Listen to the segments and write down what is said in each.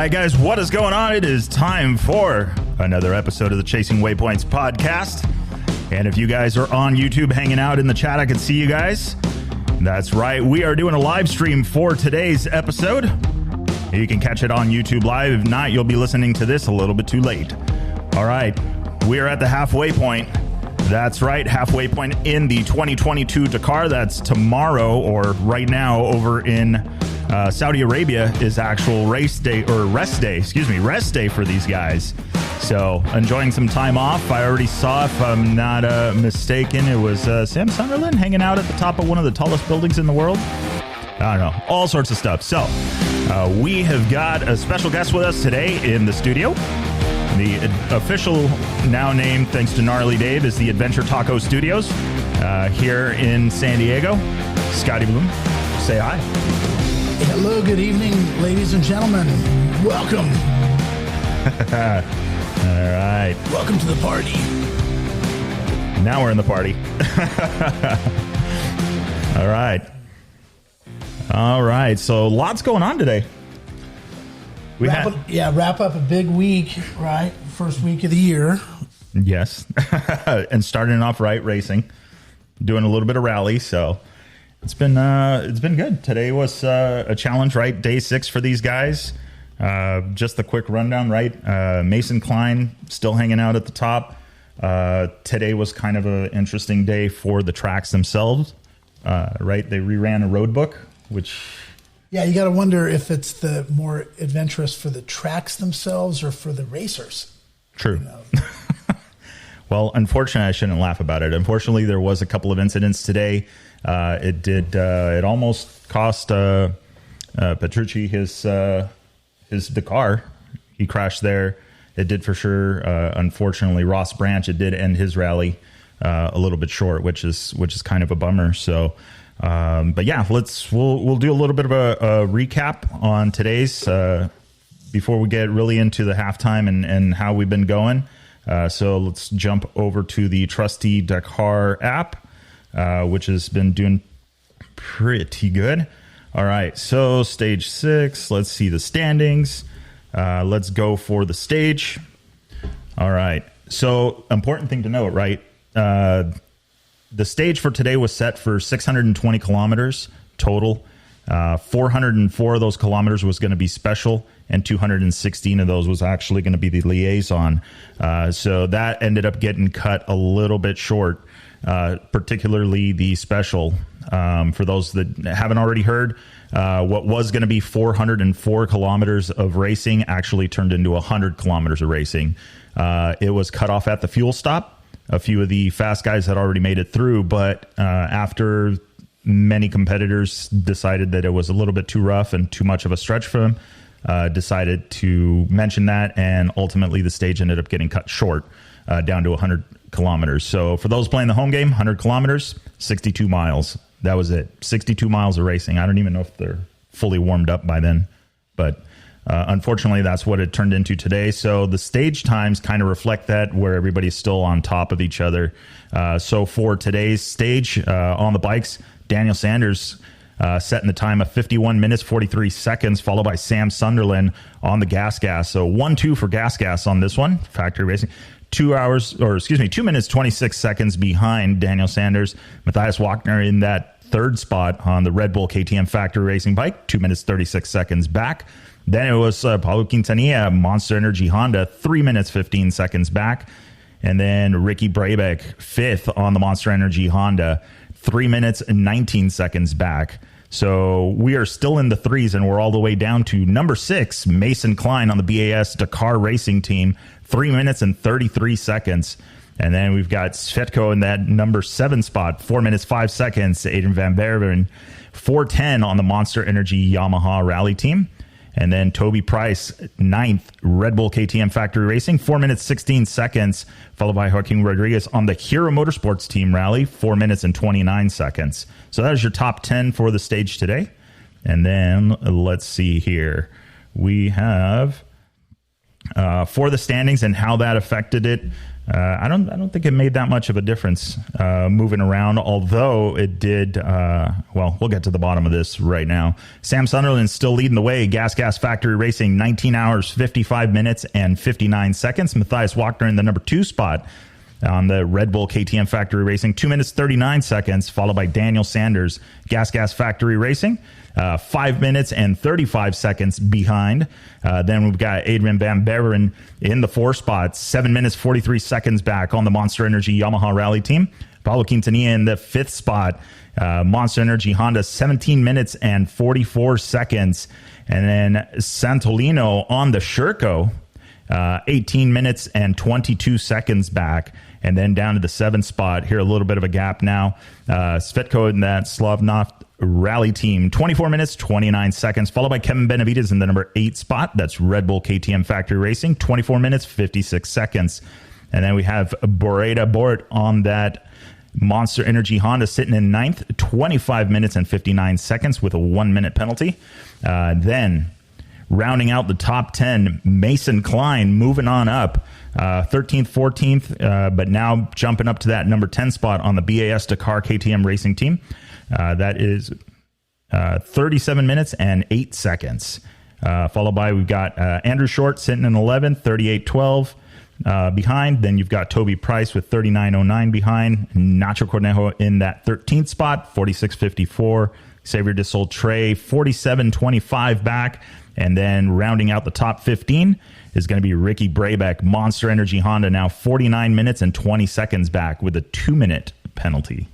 right, guys, what is going on? It is time for another episode of the Chasing Waypoints podcast. And if you guys are on YouTube hanging out in the chat, I can see you guys. That's right. We are doing a live stream for today's episode. You can catch it on YouTube Live. If not, you'll be listening to this a little bit too late. All right. We are at the halfway point. That's right. Halfway point in the 2022 Dakar. That's tomorrow, or right now over in Saudi Arabia is actual rest day for these guys. So enjoying some time off. I already saw, if I'm not mistaken, it was Sam Sunderland hanging out at the top of one of the tallest buildings in the world. I don't know, all sorts of stuff. So we have got a special guest with us today in the studio. The official, now named, thanks to Gnarly Dave, is the Adventure Taco Studios here in San Diego. Scotty Bloom, say hi. Hello, good evening, ladies and gentlemen. Welcome. All right. Welcome to the party. Now we're in the party. All right. All right. So lots going on today. Wrap up a big week, right? First week of the year. Yes. And starting off right, racing, doing a little bit of rally. So it's been good. Today was a challenge, right? Day 6 for these guys. Just a quick rundown, right? Mason Klein still hanging out at the top. Today was kind of an interesting day for the tracks themselves, right? They reran a road book, which... Yeah, you got to wonder if it's the more adventurous for the tracks themselves or for the racers. True. You know? Well, unfortunately, I shouldn't laugh about it. Unfortunately, there was a couple of incidents today. It almost cost Petrucci his Dakar. He crashed there. It did for sure. Unfortunately, Ross Branch, it did end his rally a little bit short, which is kind of a bummer. So, but yeah, we'll do a little bit of a recap on today's before we get really into the halftime and how we've been going. So let's jump over to the trusty Dakar app, which has been doing pretty good. All right, so stage 6. Let's see the standings. Let's go for the stage. All right, so important thing to note, right? The stage for today was set for 620 kilometers total. 404 of those kilometers was going to be special, and 216 of those was actually going to be the liaison. So that ended up getting cut a little bit short, particularly the special. For those that haven't already heard, what was going to be 404 kilometers of racing actually turned into 100 kilometers of racing. It was cut off at the fuel stop. A few of the fast guys had already made it through, but after many competitors decided that it was a little bit too rough and too much of a stretch for them, decided to mention that, and ultimately the stage ended up getting cut short down to 100 kilometers. So for those playing the home game, 100 kilometers, 62 miles. That was it. 62 miles of racing. I don't even know if they're fully warmed up by then, but unfortunately, that's what it turned into today. So the stage times kind of reflect that, where everybody's still on top of each other. So for today's stage on the bikes, Daniel Sanders setting the time of 51 minutes, 43 seconds, followed by Sam Sunderland on the gas. So 1-2 for gas on this one, factory racing. 2 minutes, 26 seconds behind Daniel Sanders. Matthias Wagner in that third spot on the Red Bull KTM factory racing bike, 2 minutes, 36 seconds back. Then it was Paulo Quintanilla, Monster Energy Honda, 3 minutes, 15 seconds back. And then Ricky Brabeck, 5th on the Monster Energy Honda, 3 minutes and 19 seconds back. So we are still in the threes, and we're all the way down to number 6, Mason Klein on the BAS Dakar Racing Team, 3 minutes and 33 seconds. And then we've got Svetko in that number 7 spot, 4 minutes, 5 seconds. Adrian Van Berven, 4:10 on the Monster Energy Yamaha Rally Team. And then Toby Price, 9th, Red Bull KTM Factory Racing, 4 minutes, 16 seconds, followed by Joaquin Rodriguez on the Hero Motorsports Team Rally, 4 minutes and 29 seconds. So that is your top 10 for the stage today. And then let's see here. We have For the standings and how that affected it, I don't think it made that much of a difference moving around, although it did. Well, we'll get to the bottom of this right now. Sam Sunderland's still leading the way. Gas Factory Racing, 19 hours, 55 minutes, and 59 seconds. Matthias Wagner in the number 2 spot on the Red Bull KTM Factory Racing, 2 minutes, 39 seconds, followed by Daniel Sanders, Gas Factory Racing, 5 minutes and 35 seconds behind. Then we've got Adrian Van Beveren in the 4 spot, 7 minutes, 43 seconds back on the Monster Energy Yamaha Rally team. Pablo Quintanilla in the 5th spot, Monster Energy Honda, 17 minutes and 44 seconds. And then Santolino on the Sherco, 18 minutes and 22 seconds back. And then down to the 7th spot, here a little bit of a gap now. Svetko in that Slavnov Rally team, 24 minutes, 29 seconds, followed by Kevin Benavides in the number 8 spot. That's Red Bull KTM Factory Racing, 24 minutes, 56 seconds. And then we have Boreda Bort on that Monster Energy Honda sitting in 9th, 25 minutes and 59 seconds with a 1-minute penalty. Then rounding out the top 10, Mason Klein moving on up, 13th, 14th, but now jumping up to that number 10 spot on the BAS Dakar KTM Racing team. That is 37 minutes and 8 seconds. Followed by, we've got Andrew Short sitting in 11th, 38.12 behind. Then you've got Toby Price with 39.09 behind. Nacho Cornejo in that 13th spot, 46.54. Xavier de Soltré, 47.25 back. And then rounding out the top 15 is going to be Ricky Brabeck, Monster Energy Honda, now 49 minutes and 20 seconds back with a 2-minute penalty.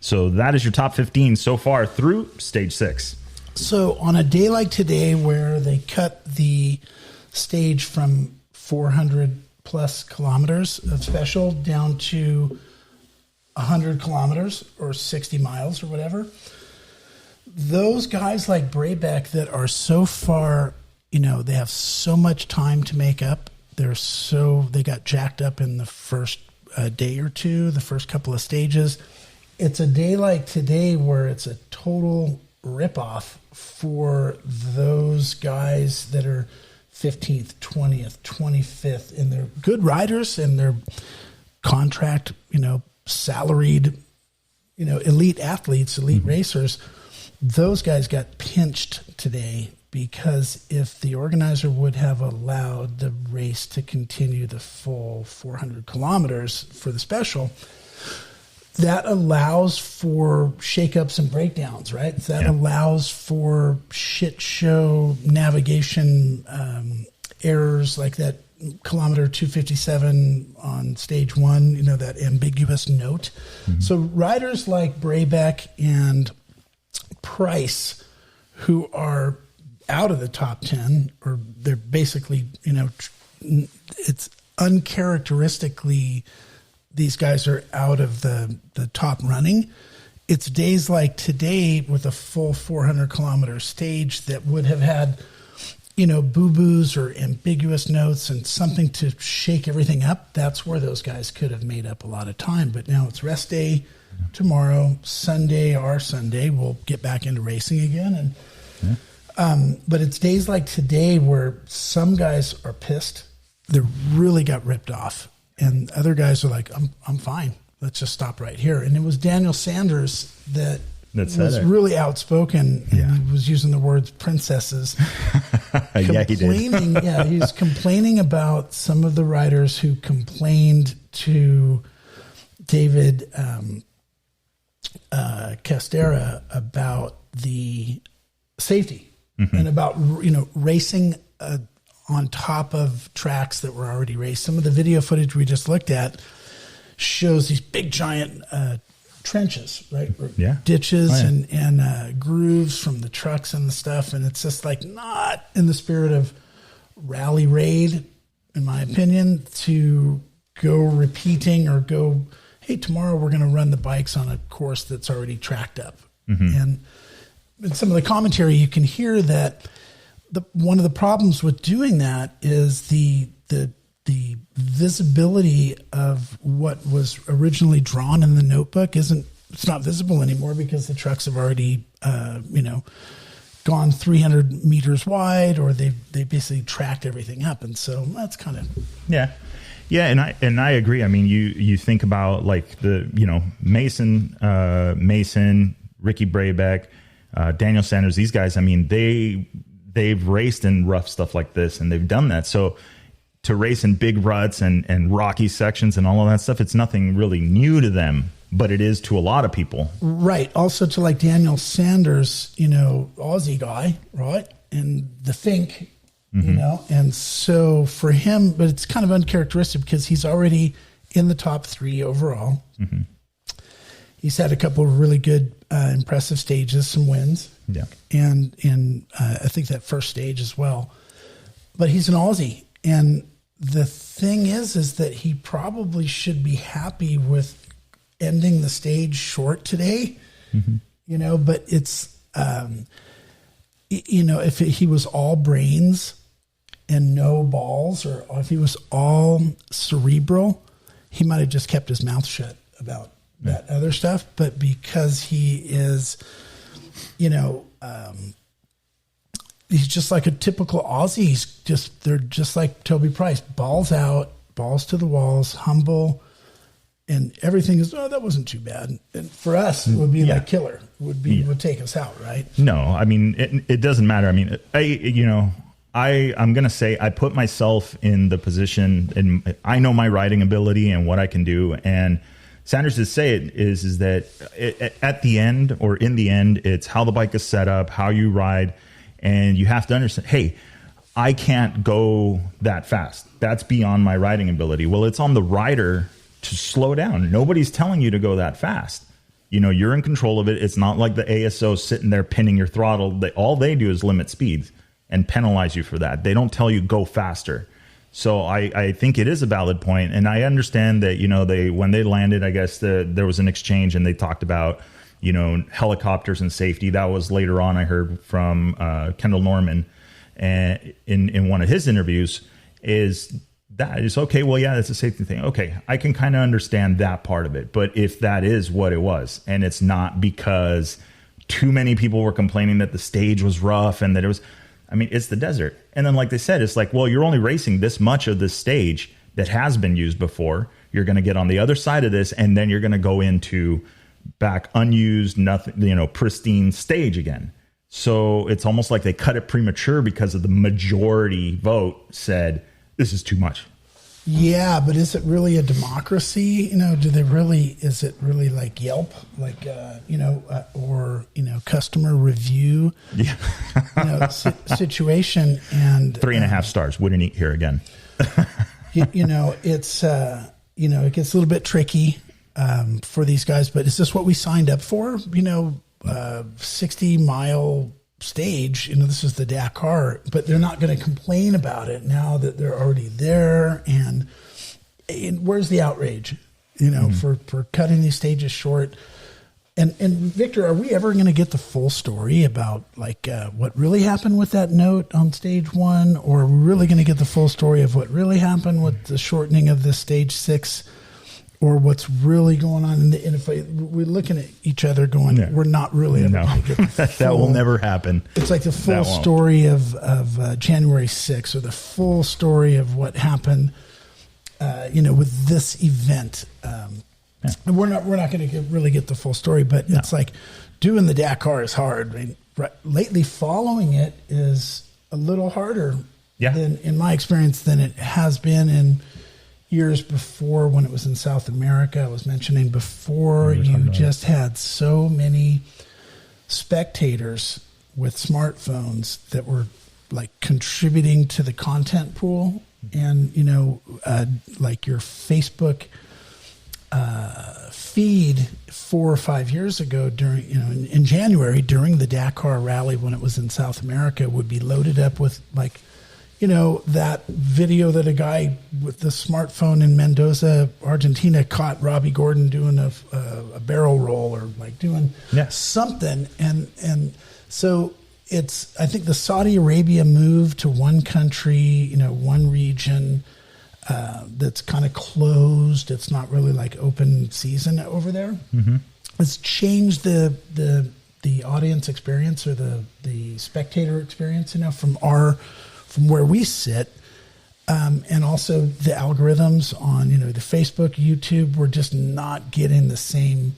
So that is your top 15 so far through stage 6. So on a day like today where they cut the stage from 400 plus kilometers of special down to 100 kilometers or 60 miles or whatever, those guys like Brabeck that are so far, they have so much time to make up. They got jacked up in the first day or two, the first couple of stages. It's a day like today where it's a total ripoff for those guys that are 15th, 20th, 25th, and they're good riders and they're contract, salaried, elite athletes, elite racers. Those guys got pinched today because if the organizer would have allowed the race to continue the full 400 kilometers for the special, that allows for shakeups and breakdowns, right? That allows for shit show navigation errors like that kilometer 257 on stage 1, that ambiguous note. Mm-hmm. So riders like Brabeck and Price, who are out of the top 10, or they're basically, it's uncharacteristically, these guys are out of the top running. It's days like today with a full 400 kilometer stage that would have had, boo-boos or ambiguous notes and something to shake everything up. That's where those guys could have made up a lot of time. But now it's rest day. Tomorrow, our Sunday, we'll get back into racing again. And but it's days like today where some guys are pissed. They really got ripped off. And other guys are like, I'm fine. Let's just stop right here. And it was Daniel Sanders that was really outspoken. And he was using the words princesses. He did. He was complaining about some of the riders who complained to David Castera about the safety and about racing on top of tracks that were already raced. Some of the video footage we just looked at shows these big giant trenches, right? Ditches and grooves from the trucks and the stuff, and it's just like not in the spirit of rally raid, in my opinion, to go repeating or go, hey, tomorrow we're going to run the bikes on a course that's already tracked up. And in some of the commentary, you can hear that one of the problems with doing that is the visibility of what was originally drawn in the notebook it's not visible anymore because the trucks have already, gone 300 meters wide, or they basically tracked everything up. And so that's kind of yeah, and I agree. I mean, you think about like the Mason, Ricky Brabeck, Daniel Sanders, these guys. I mean, they've raced in rough stuff like this, and they've done that. So to race in big ruts and rocky sections and all of that stuff, it's nothing really new to them, but it is to a lot of people. Right. Also to like Daniel Sanders, Aussie guy, right? And the Fink, and so for him, but it's kind of uncharacteristic because he's already in the top 3 overall. Mm-hmm. He's had a couple of really good, impressive stages, some wins. Yeah. And I think that first stage as well. But he's an Aussie. And the thing is that he probably should be happy with ending the stage short today, but it's, if he was all brains and no balls, or if he was all cerebral, he might have just kept his mouth shut about that other stuff. But because he is, he's just like a typical Aussie. They're just like Toby Price, balls out, balls to the walls, humble, and everything is, that wasn't too bad. And for us, it would be like killer. Would take us out, right? No, I mean, it doesn't matter. I mean, I'm going to say I put myself in the position, and I know my riding ability and what I can do. And Sanders' to say it is that at the end, or in the end, it's how the bike is set up, how you ride. And you have to understand, hey, I can't go that fast. That's beyond my riding ability. Well, it's on the rider to slow down. Nobody's telling you to go that fast. You're in control of it. It's not like the ASO sitting there pinning your throttle. All they do is limit speeds and penalize you for that. They don't tell you go faster. So I think it is a valid point. And I understand that, when they landed, I guess there was an exchange and they talked about, helicopters and safety. That was later on, I heard from Kendall Norman and in one of his interviews, is okay. Well, yeah, that's a safety thing. Okay, I can kind of understand that part of it. But if that is what it was, and it's not because too many people were complaining that the stage was rough and that it was, it's the desert. And then like they said, it's like, well, you're only racing this much of this stage that has been used before. You're going to get on the other side of this, and then you're going to go into back unused, nothing, pristine stage again. So it's almost like they cut it premature because of the majority vote said this is too much. Yeah, but is it really a democracy? Is it really like Yelp, like, or, customer review, situation? And 3.5 stars. Wouldn't eat here again. It's, it gets a little bit tricky for these guys, but is this what we signed up for? 60-mile stage, this is the Dakar, but they're not going to complain about it now that they're already there. And where's the outrage, for cutting these stages short? And Victor, are we ever going to get the full story about what really happened with that note on stage 1? Or are we really going to get the full story of what really happened with the shortening of the stage 6? Or what's really going on? And if we're looking at each other going, we're not really ever going to get the full, that will never happen. It's like the full story of January 6th, or the full story of what happened, with this event. And we're not going to really get the full story, but it's like doing the Dakar is hard. Lately, following it is a little harder than, in my experience, than it has been in years before when it was in South America. I was mentioning before, you just had so many spectators with smartphones that were like contributing to the content pool. And, like your Facebook feed 4 or 5 years ago during, in January, during the Dakar rally, when it was in South America, would be loaded up with like, that video that a guy with the smartphone in Mendoza, Argentina, caught Robbie Gordon doing a barrel roll, or like doing something. And so it's, I think the Saudi Arabia move to one country, one region that's kind of closed. It's not really like open season over there. Mm-hmm. It's changed the the audience experience or the spectator experience, from where we sit. And also the algorithms on, the Facebook, YouTube, we're just not getting the same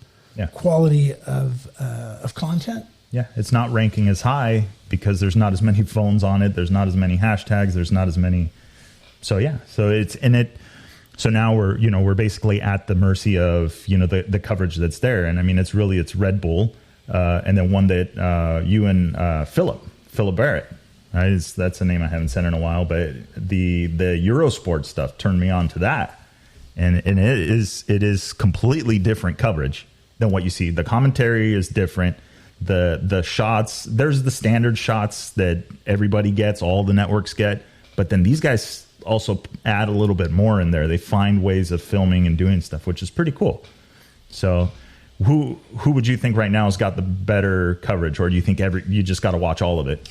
quality of content. Yeah, it's not ranking as high because there's not as many phones on it. There's not as many hashtags. There's not as many. So So now we're basically at the mercy of the coverage that's there. And I mean, it's Red Bull, and then one that you and Philip Barrett. Right? That's a name I haven't said in a while, but the Eurosport stuff turned me on to that, and it is completely different coverage than what you see. The commentary is different. The shots, there's the standard shots that everybody gets, all the networks get, but then these guys also add a little bit more in there. They find ways of filming and doing stuff, which is pretty cool. So, who would you think right now has got the better coverage, or do you think you just got to watch all of it?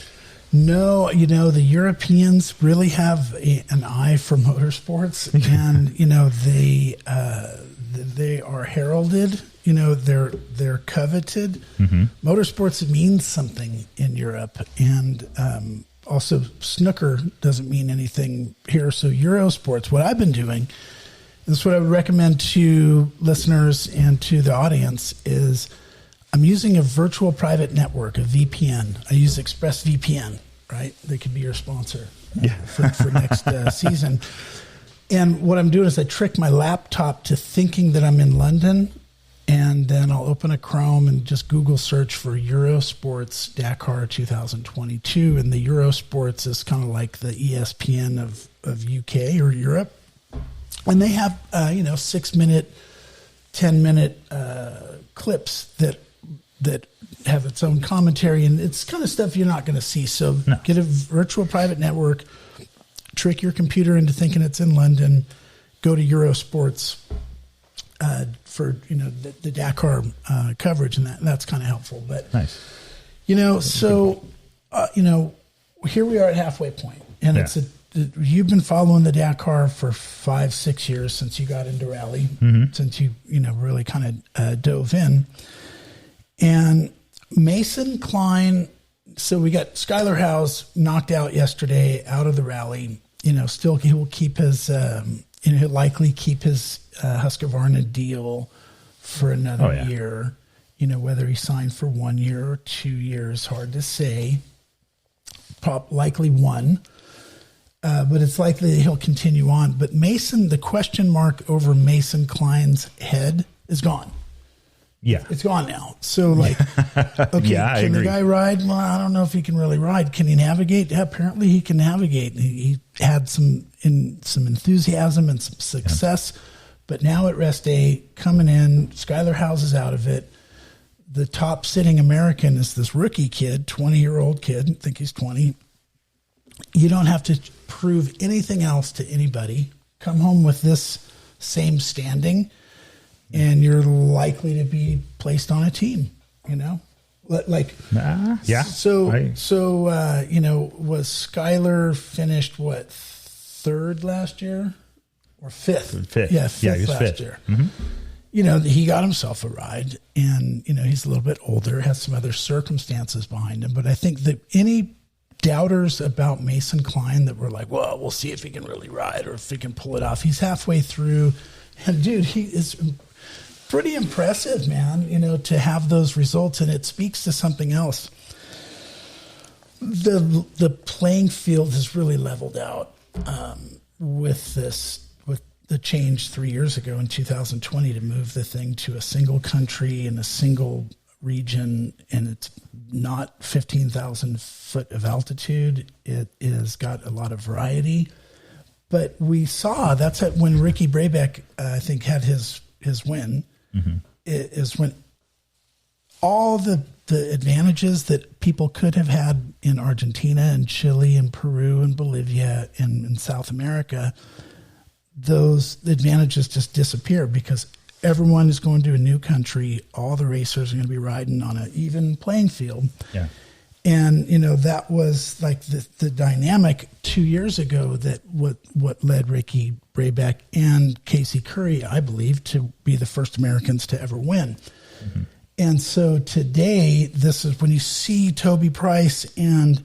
No, the Europeans really have an eye for motorsports, and they are heralded. They're coveted. Mm-hmm. Motorsports means something in Europe, and also snooker doesn't mean anything here. So Eurosports, what I've been doing, this is what I would recommend to listeners and to the audience is. I'm using a virtual private network, a VPN. I use ExpressVPN, right? They could be your sponsor for next season. And what I'm doing is I trick my laptop to thinking that I'm in London, and then I'll open a Chrome and just Google search for Eurosports Dakar 2022. And the Eurosports is kind of like the ESPN of UK or Europe. And they have, 6-minute, 10-minute clips that have its own commentary, and it's kind of stuff you're not going to see. So Get a virtual private network, trick your computer into thinking it's in London, go to Eurosports for the Dakar coverage, and that's kind of helpful. But nice, here we are at halfway point, and you've been following the Dakar for 5-6 years since you got into rally, since you really kind of dove in. And Mason Klein, so we got Skylar House knocked out yesterday out of the rally. Still he will keep his, he'll likely keep his Husqvarna deal for another year. Whether he signed for 1 year or 2 years, hard to say. Likely 1. But it's likely that he'll continue on. But Mason, the question mark over Mason Klein's head is gone. Yeah. It's gone now. So, can the guy ride? Well, I don't know if he can really ride. Can he navigate? Yeah, apparently he can navigate. He had some enthusiasm and some success. Yeah. But now at rest day, coming in, Skylar House is out of it. The top sitting American is this rookie kid, 20-year-old kid. I think he's 20. You don't have to prove anything else to anybody. Come home with this same standing, and you're likely to be placed on a team, was Skylar finished third last year or fifth? Yeah, fifth he was last year. Mm-hmm. He got himself a ride, and he's a little bit older, has some other circumstances behind him. But I think that any doubters about Mason Klein that were like, well, we'll see if he can really ride or if he can pull it off. He's halfway through, and dude, he is pretty impressive, man, to have those results, and it speaks to something else. The playing field has really leveled out with the change 3 years ago in 2020 to move the thing to a single country and a single region, and it's not 15,000 foot of altitude. It is got a lot of variety. But we saw that's when Ricky Brabeck, I think, had his win. Mm-hmm. It is when all the advantages that people could have had in Argentina and Chile and Peru and Bolivia and in South America, those advantages just disappear because everyone is going to a new country. All the racers are going to be riding on an even playing field. Yeah. And, that was like the dynamic 2 years ago that what led Ricky Brabeck and Casey Curry, I believe, to be the first Americans to ever win. Mm-hmm. And so today, this is when you see Toby Price and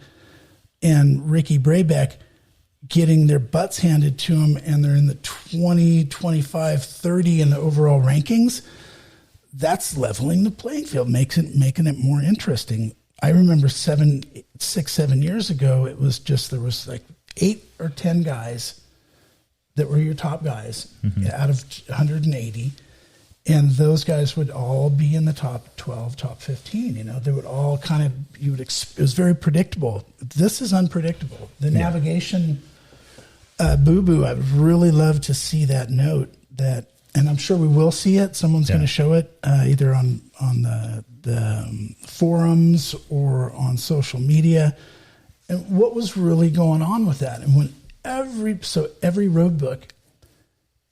Ricky Brabeck getting their butts handed to them, and they're in the 20, 25, 30 in the overall rankings. That's leveling the playing field, making it more interesting. I remember 7 years ago, it was just, there was like 8 or 10 guys that were your top guys out of 180. And those guys would all be in the top 12, top 15. You know, they would all kind of, it was very predictable. This is unpredictable. The navigation boo-boo, I would really love to see that note that, and I'm sure we will see it. Someone's going to show it either on the forums or on social media. And what was really going on with that? And when every road book,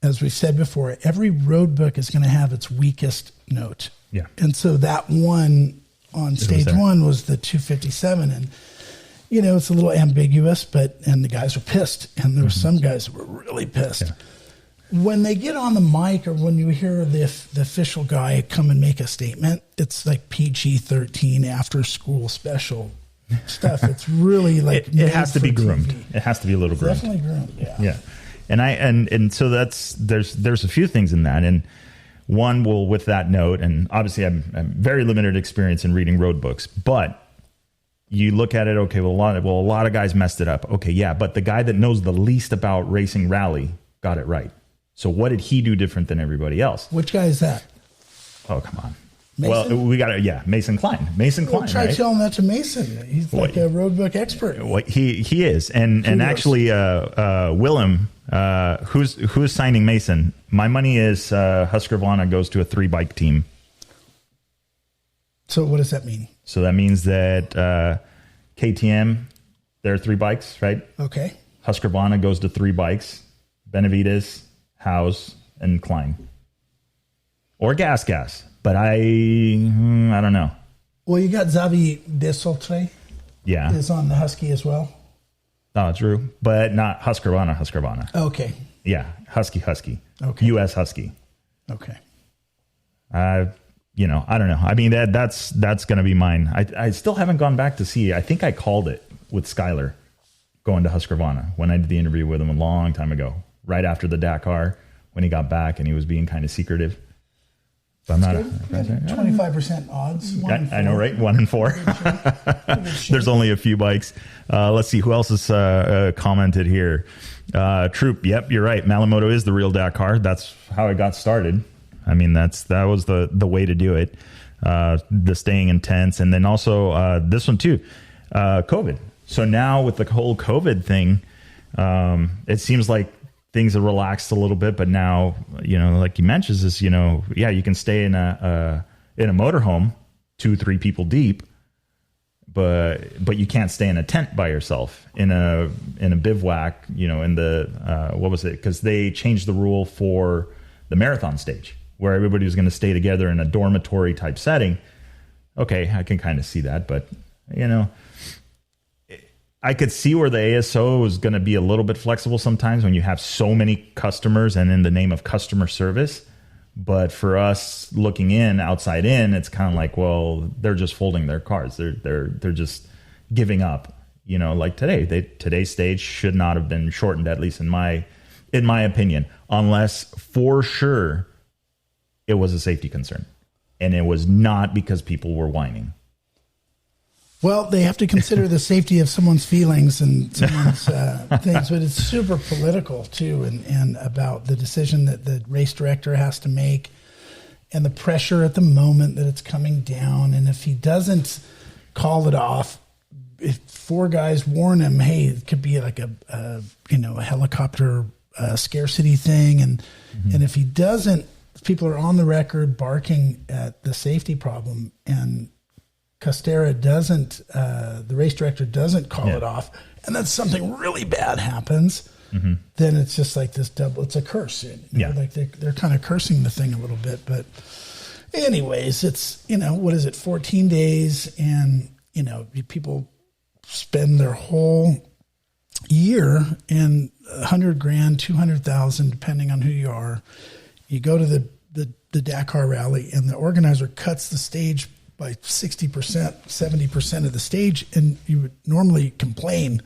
as we've said before, every road book is going to have its weakest note. Yeah. And so that one on stage one was the 257. And, you know, it's a little ambiguous, and the guys were pissed. And there were some guys that were really pissed. Yeah. When they get on the mic or when you hear the official guy come and make a statement, it's like PG-13 after school special stuff. It's really like it has to be groomed. It has to be a little groomed. Definitely groomed. Yeah. Yeah. And so there's a few things in that, and one will with that note, and obviously I'm very limited experience in reading road books, but you look at it, okay, well a lot of guys messed it up. Okay, yeah, but the guy that knows the least about racing rally got it right. So what did he do different than everybody else? Which guy is that? Oh, come on. Mason? Well, we got it. Yeah, Mason Klein. Well, try right? telling that to Mason. He's like a road book expert. He is, and actually, Willem, who's signing Mason? My money is Husqvarna goes to a 3-bike team. So what does that mean? So that means that KTM, they're 3 bikes, right? Okay. Husqvarna goes to 3 bikes. Benavides, House, and Klein, or Gas. But I don't know. Well, you got Xavi Desaultres. Yeah. Is on the Husky as well. Oh, true. But not Husqvarna. Okay. Yeah. Husky. Okay. U.S. Husky. Okay. I don't know. I mean, that's going to be mine. I still haven't gone back to see. I think I called it with Skyler going to Husqvarna when I did the interview with him a long time ago, right after the Dakar when he got back and he was being kind of secretive. I'm not 25% odds. I know, right? 1 in 4. There's only a few bikes. Let's see who else has commented here. Troop. Yep, you're right. Malamoto is the real Dakar. That's how it got started. I mean, that was the way to do it. The staying intense, and then also this one too, COVID. So now with the whole COVID thing, it seems like things have relaxed a little bit, but now, like you mentioned, is, you can stay in a motorhome 2-3 people deep, but you can't stay in a tent by yourself in a bivouac, in the, what was it? Because they changed the rule for the marathon stage where everybody was going to stay together in a dormitory type setting. Okay. I can kind of see that, but I could see where the ASO is going to be a little bit flexible sometimes when you have so many customers and in the name of customer service. But for us looking outside in, it's kind of like, well, they're just folding their cards. They're just giving up. Like today's stage should not have been shortened, at least in my opinion, unless for sure it was a safety concern, and it was not because people were whining. Well, they have to consider the safety of someone's feelings and someone's things, but it's super political too, and about the decision that the race director has to make and the pressure at the moment that it's coming down. And if he doesn't call it off, if 4 guys warn him, hey, it could be like a helicopter scarcity thing. And if he doesn't, people are on the record barking at the safety problem, and Costera doesn't, the race director doesn't call it off, and then something really bad happens, then it's just like this it's a curse. Like they're kind of cursing the thing a little bit. But anyways, it's, what is it, 14 days, and, people spend their whole year and $100,000, $200,000, depending on who you are. You go to the the Dakar rally, and the organizer cuts the stage by 60%, 70% of the stage, and you would normally complain,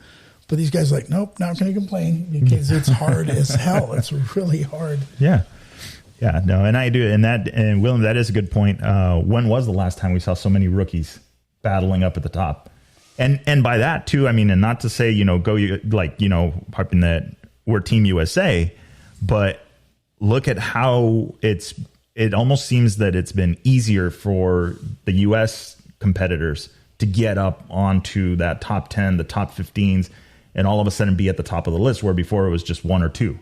but these guys are like, nope, not going to complain because it's hard as hell. It's really hard. Yeah. Yeah, no, and I do. And William, that is a good point. When was the last time we saw so many rookies battling up at the top? And by that too, I mean, and not to say, harping that we're Team USA, but look at how it almost seems that it's been easier for the US competitors to get up onto that top 10, the top 15s, and all of a sudden be at the top of the list, where before it was just one or two.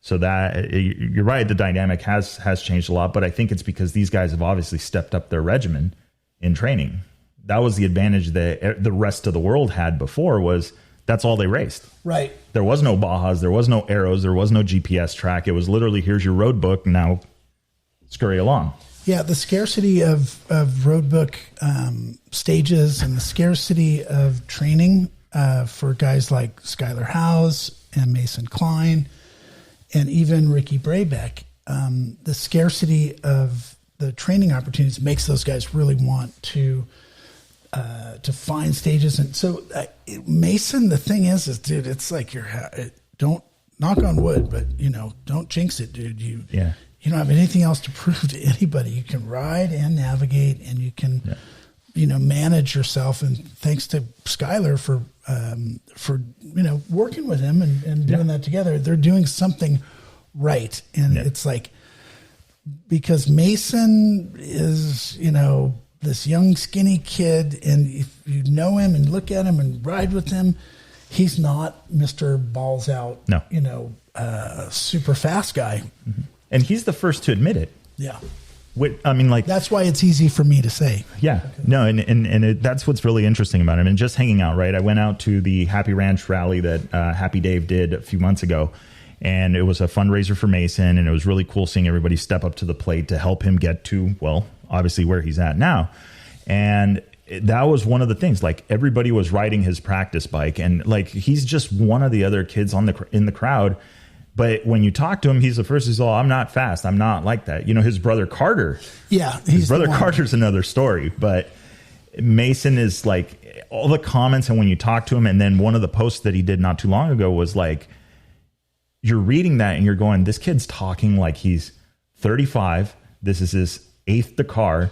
So that you're right, the dynamic has changed a lot, but I think it's because these guys have obviously stepped up their regimen in training. That was the advantage that the rest of the world had before, was that's all they raced. Right. There was no Bajas, there was no arrows, there was no GPS track. It was literally, here's your road book, now scurry along. Yeah, the scarcity of road book stages and the scarcity of training for guys like Skylar Howes and Mason Klein and even Ricky Brabeck, the scarcity of the training opportunities makes those guys really want to find stages. And so Mason, the thing is dude, it's like don't knock on wood, but don't jinx it, dude. You don't have anything else to prove to anybody. You can ride and navigate, and you can, manage yourself. And thanks to Skylar for working with him and doing that together, they're doing something right. And it's like, because Mason is, this young skinny kid, and if you know him and look at him and ride with him, he's not Mr. Balls Out, super fast guy. Mm-hmm. And he's the first to admit it. Yeah. That's why it's easy for me to say. Yeah. Okay. No, and that's what's really interesting about him. And just hanging out, right? I went out to the Happy Ranch rally that Happy Dave did a few months ago, and it was a fundraiser for Mason, and it was really cool seeing everybody step up to the plate to help him get to, well, obviously where he's at now. And that was one of the things, like everybody was riding his practice bike, and like he's just one of the other kids in the crowd. But when you talk to him, he's the first. He's all, I'm not fast. I'm not like that. His brother Carter. Yeah, his brother Carter's another story. But Mason is like all the comments, and when you talk to him, and then one of the posts that he did not too long ago was like, you're reading that and you're going, this kid's talking like he's 35. This is his 8th Dakar,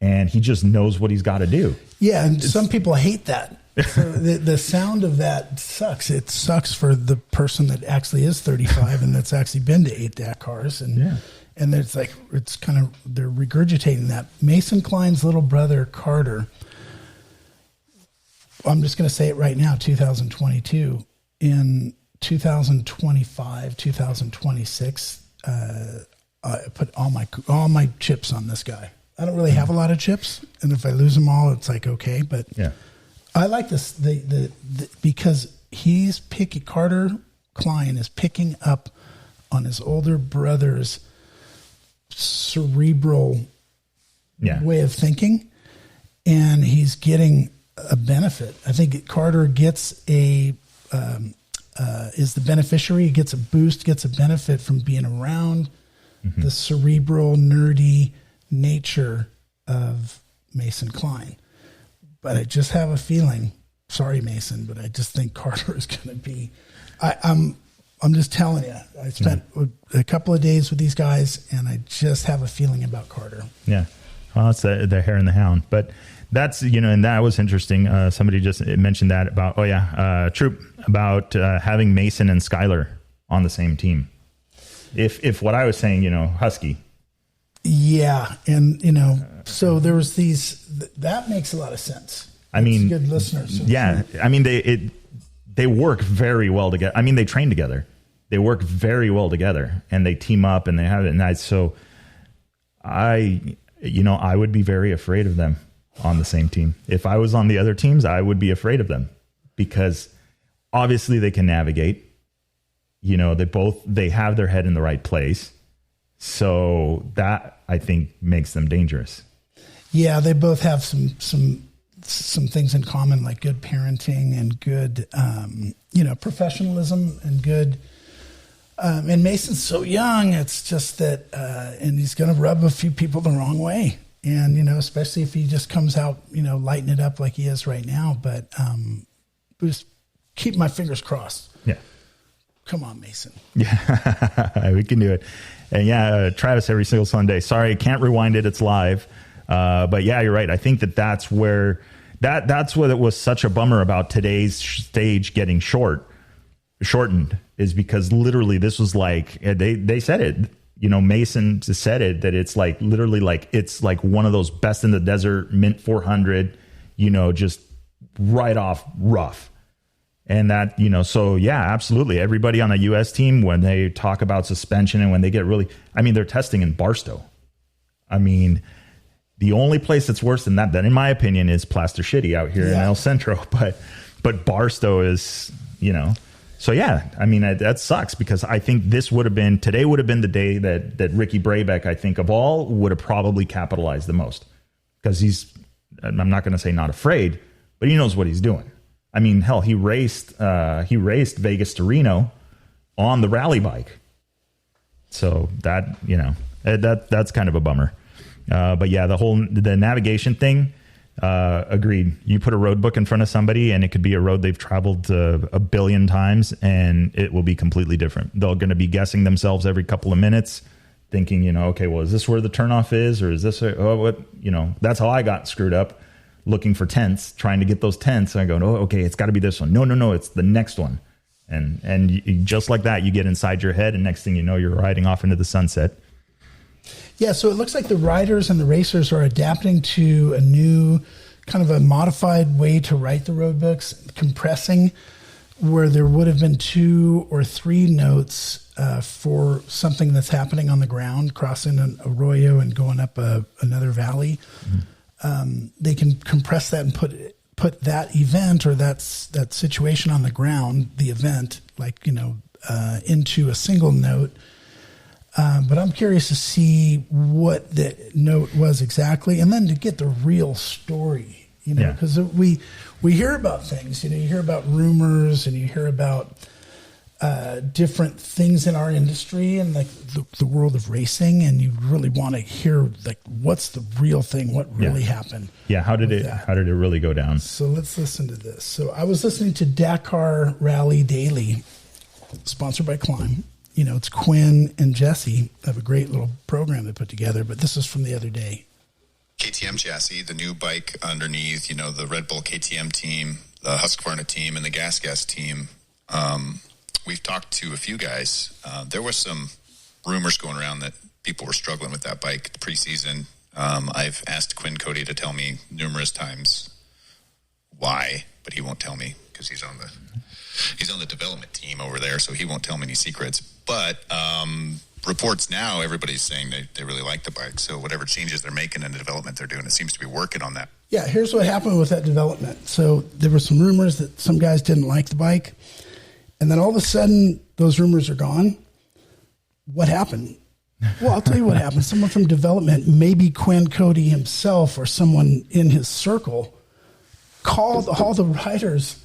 and he just knows what he's got to do. Yeah, and some people hate that. So the sound of that sucks. It sucks for the person that actually is 35 and that's actually been to 8 Dakars. And it's like, it's kind of, they're regurgitating that. Mason Klein's little brother, Carter, I'm just going to say it right now, 2022. In 2025, 2026, I put all my chips on this guy. I don't really have a lot of chips, and if I lose them all, it's like, okay, but I like this because Carter Klein is picking up on his older brother's cerebral way of thinking, and he's getting a benefit. I think Carter gets is the beneficiary. He gets a boost, gets a benefit from being around the cerebral, nerdy nature of Mason Klein. But I just have a feeling, sorry, Mason, but I just think Carter is going to be, I'm just telling you, I spent a couple of days with these guys, and I just have a feeling about Carter. Yeah. Well, it's the hare and the hound, but that's, and that was interesting. Somebody just mentioned that about, Troop, about having Mason and Skylar on the same team. If what I was saying, Husky. Yeah. And, so there was that makes a lot of sense. I mean, good listeners. Yeah. I mean, they work very well together. I mean, they train together. They work very well together, and they team up, and they have it nice. So I would be very afraid of them on the same team. If I was on the other teams, I would be afraid of them because obviously they can navigate. They have their head in the right place. So that, I think, makes them dangerous. Yeah, they both have some things in common, like good parenting and good, professionalism and good And Mason's so young. It's just that, and he's going to rub a few people the wrong way. And, especially if he just comes out, lighting it up like he is right now. But just keep my fingers crossed. Yeah. Come on, Mason. Yeah, we can do it. And Travis, every single Sunday. Sorry, can't rewind it. It's live. But yeah, you're right. I think that's where that's what it was such a bummer about today's stage getting shortened is because literally this was like, they said it, Mason said it, that it's like literally like, it's like one of those best in the desert Mint 400, just right off rough. And that, so yeah, absolutely. Everybody on a U.S. team, when they talk about suspension and when they get really, they're testing in Barstow. The only place that's worse than that, in my opinion, is Plaster City out here in El Centro. But Barstow is, So yeah, that sucks because I think today would have been the day that Ricky Brabeck, I think of all, would have probably capitalized the most because I'm not going to say not afraid, but he knows what he's doing. Hell, he raced Vegas to Reno on the rally bike. So that, that's kind of a bummer. But yeah, the navigation thing, agreed. You put a road book in front of somebody and it could be a road they've traveled a billion times and it will be completely different. They're going to be guessing themselves every couple of minutes thinking, okay, well, is this where the turnoff is? Or is this, that's how I got screwed up. Looking for tents, trying to get those tents. And I go, oh, okay, it's got to be this one. No, it's the next one. And just like that, you get inside your head, and next thing you know, you're riding off into the sunset. Yeah, so it looks like the riders and the racers are adapting to a new kind of a modified way to write the road books, compressing where there would have been 2 or 3 notes for something that's happening on the ground, crossing an arroyo and going up another valley. Mm-hmm. They can compress that and put that event or that situation on the ground, the event, into a single note. But I'm curious to see what the note was exactly, and then to get the real story, because we hear about things, you hear about rumors and you hear about different things in our industry and like the world of racing, and you really want to hear like what's the real thing, what really happened. Yeah, how did it really go down? So let's listen to this. So I was listening to Dakar Rally Daily, sponsored by Climb. It's Quinn and Jesse have a great little program they put together, but this is from the other day. KTM chassis, the new bike underneath, the Red Bull KTM team, the Husqvarna team, and the Gas team. We've talked to a few guys. There was some rumors going around that people were struggling with that bike preseason. I've asked Quinn Cody to tell me numerous times why, but he won't tell me because he's on the development team over there, so he won't tell me any secrets. But reports now, everybody's saying they really like the bike. So whatever changes they're making in the development they're doing, it seems to be working on that. Yeah, here's what happened with that development. So there were some rumors that some guys didn't like the bike. And then all of a sudden, those rumors are gone. What happened? Well, I'll tell you what happened. Someone from development, maybe Quinn Cody himself or someone in his circle, called all the riders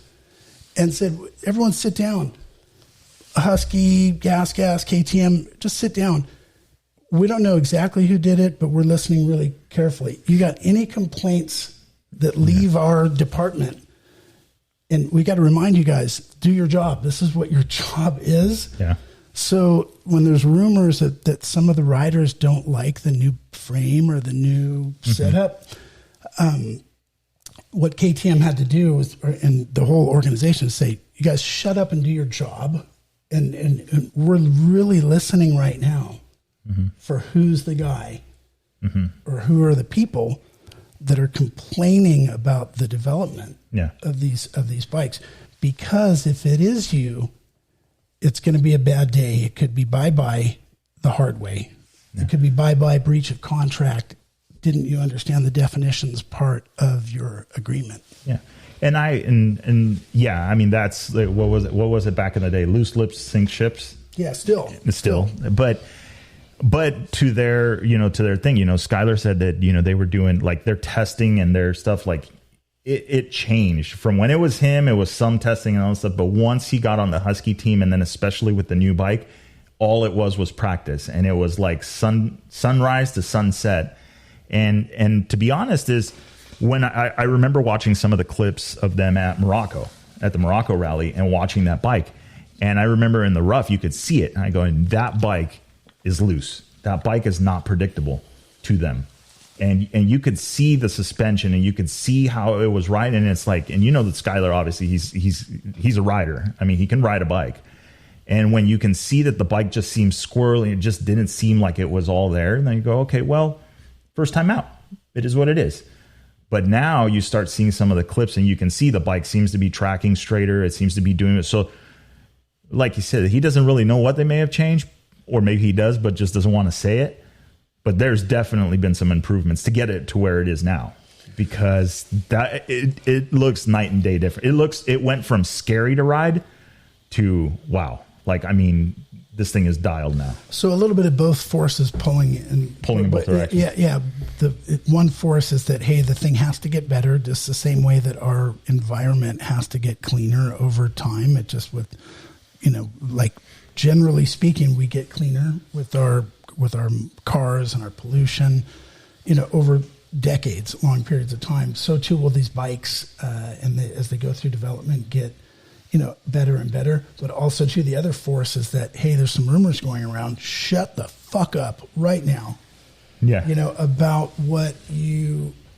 and said, everyone sit down. Husky, Gas, KTM, just sit down. We don't know exactly who did it, but we're listening really carefully. You got any complaints that leave our department? And we got to remind you guys, do your job. This is what your job is. Yeah. So when there's rumors that some of the riders don't like the new frame or the new setup, what KTM had to do was, and the whole organization, say, you guys shut up and do your job. And we're really listening right now for who's the guy or who are the people that are complaining about the development of these bikes. Because if it is you, it's going to be a bad day. It could be bye-bye the hard way. Yeah. It could be bye-bye breach of contract. Didn't you understand the definitions part of your agreement? Yeah. And yeah, that's what was it back in the day? Loose lips sink ships. Yeah, still. But to their thing, Skylar said that, they were doing like their testing and their stuff, like it changed from when it was him, it was some testing and all that stuff. But once he got on the Husky team, and then especially with the new bike, all it was practice, and it was like sunrise to sunset. And to be honest, is when I remember watching some of the clips of them at the Morocco rally, and watching that bike. And I remember in the rough, you could see it. And I go, that bike is loose. That bike is not predictable to them. And you could see the suspension, and you could see how it was riding. And it's like, and you know that Skylar, obviously he's a rider. I mean, he can ride a bike. And when you can see that the bike just seems squirrely, it just didn't seem like it was all there. And then you go, okay, well, first time out. It is what it is. But now you start seeing some of the clips, and you can see the bike seems to be tracking straighter. It seems to be doing it. So like you said, he doesn't really know what they may have changed, or maybe he does, but just doesn't want to say it. But there's definitely been some improvements to get it to where it is now, because that it looks night and day different. It went from scary to ride to wow. Like, I mean, this thing is dialed now. So a little bit of both forces pulling in both directions. Yeah. One force is that, hey, the thing has to get better, just the same way that our environment has to get cleaner over time. It just with, like generally speaking, we get cleaner with our cars and our pollution, over decades, long periods of time. So too will these bikes, as they go through development, get better and better. But also too, the other force is that, hey, there's some rumors going around. Shut the fuck up right now. Yeah. About what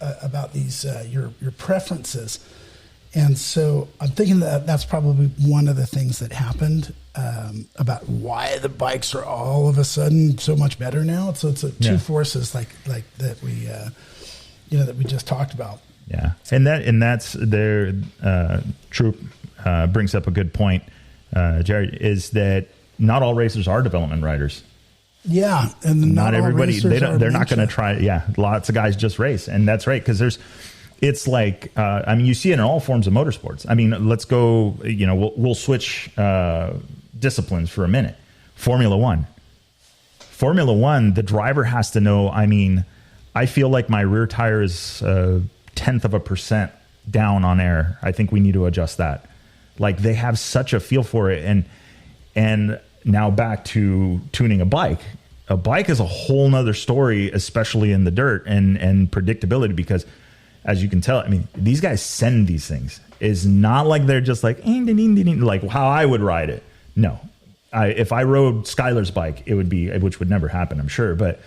about these your preferences. And so I'm thinking that that's probably one of the things that happened about why the bikes are all of a sudden so much better now. So it's two forces like that we that we just talked about. Yeah, and that's their Troop brings up a good point, Jerry, is that not all racers are development riders. Yeah, and not everybody. They're not going to try. Yeah, lots of guys just race, and that's right, because it's like, you see it in all forms of motorsports. I mean, let's go, we'll switch disciplines for a minute. Formula One, the driver has to know, I feel like my rear tire is 0.1% down on air. I think we need to adjust that. Like, they have such a feel for it. And now back to tuning a bike. A bike is a whole nother story, especially in the dirt and predictability, because as you can tell, these guys send these things. It's not like they're just like, like how I would ride it. No. If I rode Skylar's bike, it would be, which would never happen, I'm sure. But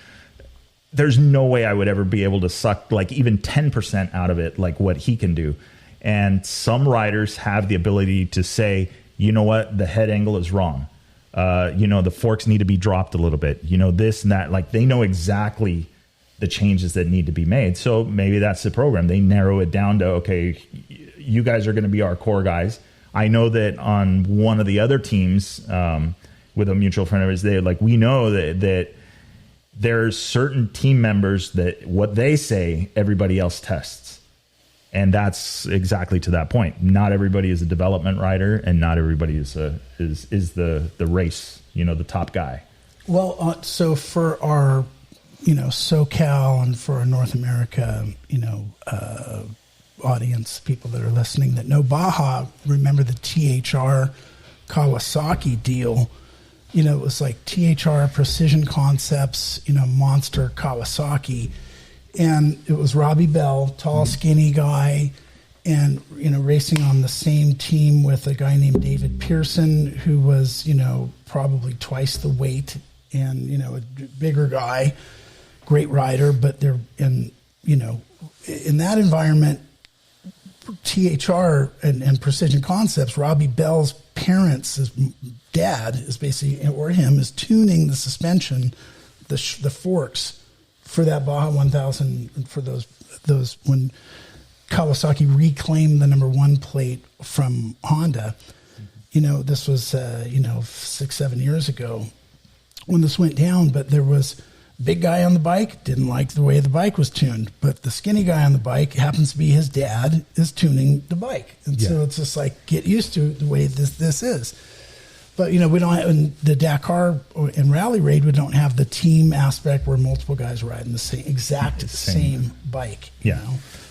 there's no way I would ever be able to suck like even 10% out of it, like what he can do. And some riders have the ability to say, you know what, the head angle is wrong. The forks need to be dropped a little bit. This and that. Like, they know exactly the changes that need to be made. So maybe that's the program. They narrow it down to, okay, you guys are going to be our core guys. I know that on one of the other teams with a mutual friend of ours, we know that there's certain team members that what they say, everybody else tests. And that's exactly to that point. Not everybody is a development rider, and not everybody is the race, the top guy. Well, so for our SoCal and for our North America, audience, people that are listening that know Baja, remember the THR Kawasaki deal. It was like THR Precision Concepts, Monster Kawasaki. And it was Robbie Bell, tall, skinny guy, and, racing on the same team with a guy named David Pearson, who was, probably twice the weight and, a bigger guy, great rider. But they're in that environment, THR and Precision Concepts, Robbie Bell's parents, his dad is basically, or him, is tuning the suspension, the forks for that Baja 1000, for those when Kawasaki reclaimed the number 1 plate from Honda. This was 6-7 years ago when this went down. But there was big guy on the bike, didn't like the way the bike was tuned, but the skinny guy on the bike happens to be his dad, is tuning the bike. And so it's just like, get used to the way this is. But, we don't have, in the Dakar and Rally Raid, we don't have the team aspect where multiple guys are riding the same bike.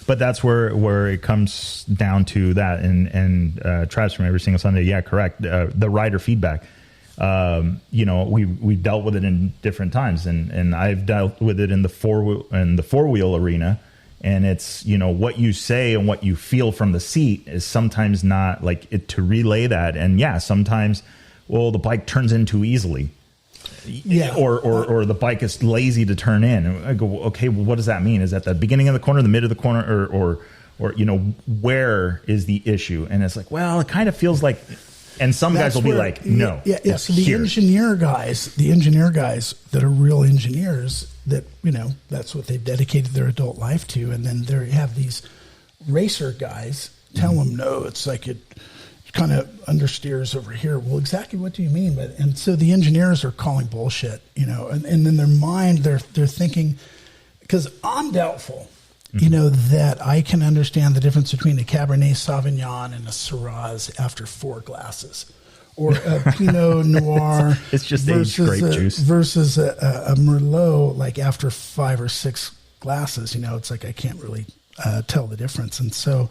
But that's where it comes down to that. And Travis, from Every Single Sunday, correct. The rider feedback. we've dealt with it in different times, and I've dealt with it in the four wheel arena. And it's, what you say and what you feel from the seat is sometimes not like it to relay that. And yeah, sometimes, the bike turns in too easily. Yeah. Or the bike is lazy to turn in. And I go, okay, well, what does that mean? Is that the beginning of the corner, the mid of the corner, or where is the issue? And it's like, well, it kind of feels like, and some guys will be like, no. Yeah. So the engineer guys that are real engineers, that that's what they've dedicated their adult life to, and then there you have these racer guys tell them, no, it's like it kind of understeers over here. Well, exactly what do you mean? And so the engineers are calling bullshit, and in their mind they're thinking, because I'm doubtful, that I can understand the difference between a Cabernet Sauvignon and a Syrah after 4 glasses. Or a Pinot Noir. It's just aged grape juice. Versus a Merlot, like after 5 or 6 glasses, it's like I can't really tell the difference. And so,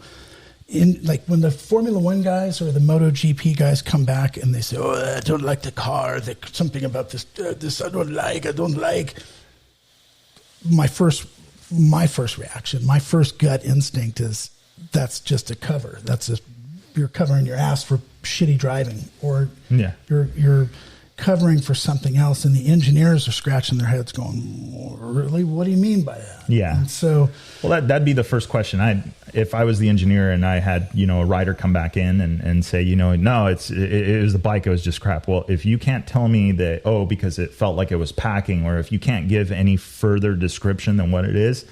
when the Formula One guys or the MotoGP guys come back and they say, "Oh, I don't like the car. Something about this I don't like." My first reaction, my first gut instinct is that's just a cover. You're covering your ass for shitty driving, or you're covering for something else, and the engineers are scratching their heads going, really, what do you mean by that? Yeah. And so, well, that'd be the first question. If I was the engineer and I had a rider come back in and say, no, it was the bike, it was just crap. Well, if you can't tell me that, because it felt like it was packing, or if you can't give any further description than what it is,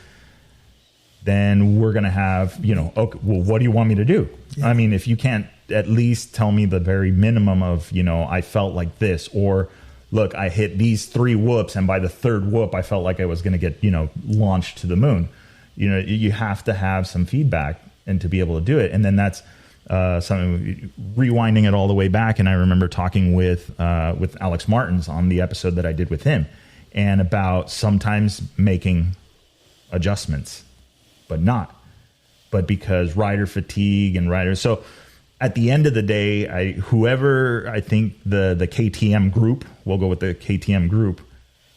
then we're going to have, okay, well, what do you want me to do? Yeah. I mean, if you can't at least tell me the very minimum of, I felt like this, or look, I hit these 3 whoops, and by the 3rd whoop, I felt like I was going to get, launched to the moon. You have to have some feedback and to be able to do it. And then that's something, rewinding it all the way back. And I remember talking with Alex Martins on the episode that I did with him, and about sometimes making adjustments, but because rider fatigue and riders. So at the end of the day, I think the KTM group, we'll go with the KTM group,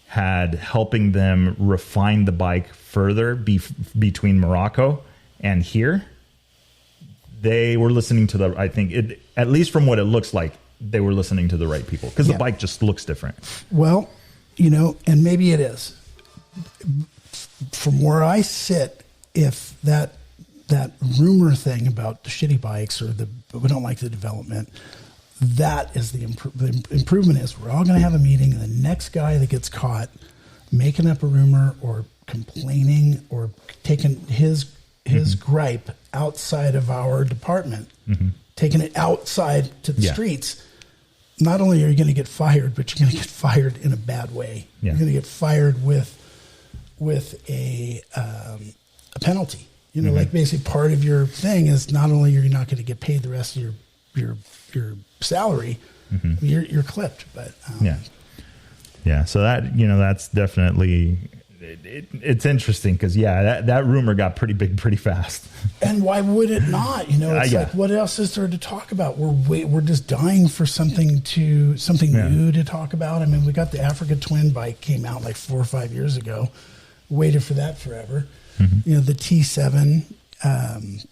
had helping them refine the bike further between Morocco and here. They were listening to at least from what it looks like, they were listening to the right people, because the bike just looks different. Well, and maybe it is. From where I sit, if that rumor thing about the shitty bikes or we don't like the development, that is the improvement is we're all going to have a meeting, and the next guy that gets caught making up a rumor or complaining or taking his gripe outside of our department, taking it outside to the streets, not only are you going to get fired, but you're going to get fired in a bad way. Yeah. You're going to get fired with a penalty. Like basically part of your thing is not only you're not going to get paid the rest of your salary, you're clipped. But yeah. So that's definitely it's interesting, because that rumor got pretty big pretty fast. And why would it not? It's like, what else is there to talk about? We're just dying for something new to talk about. I mean, we got the Africa Twin bike came out like 4 or 5 years ago. Waited for that forever. The T7, the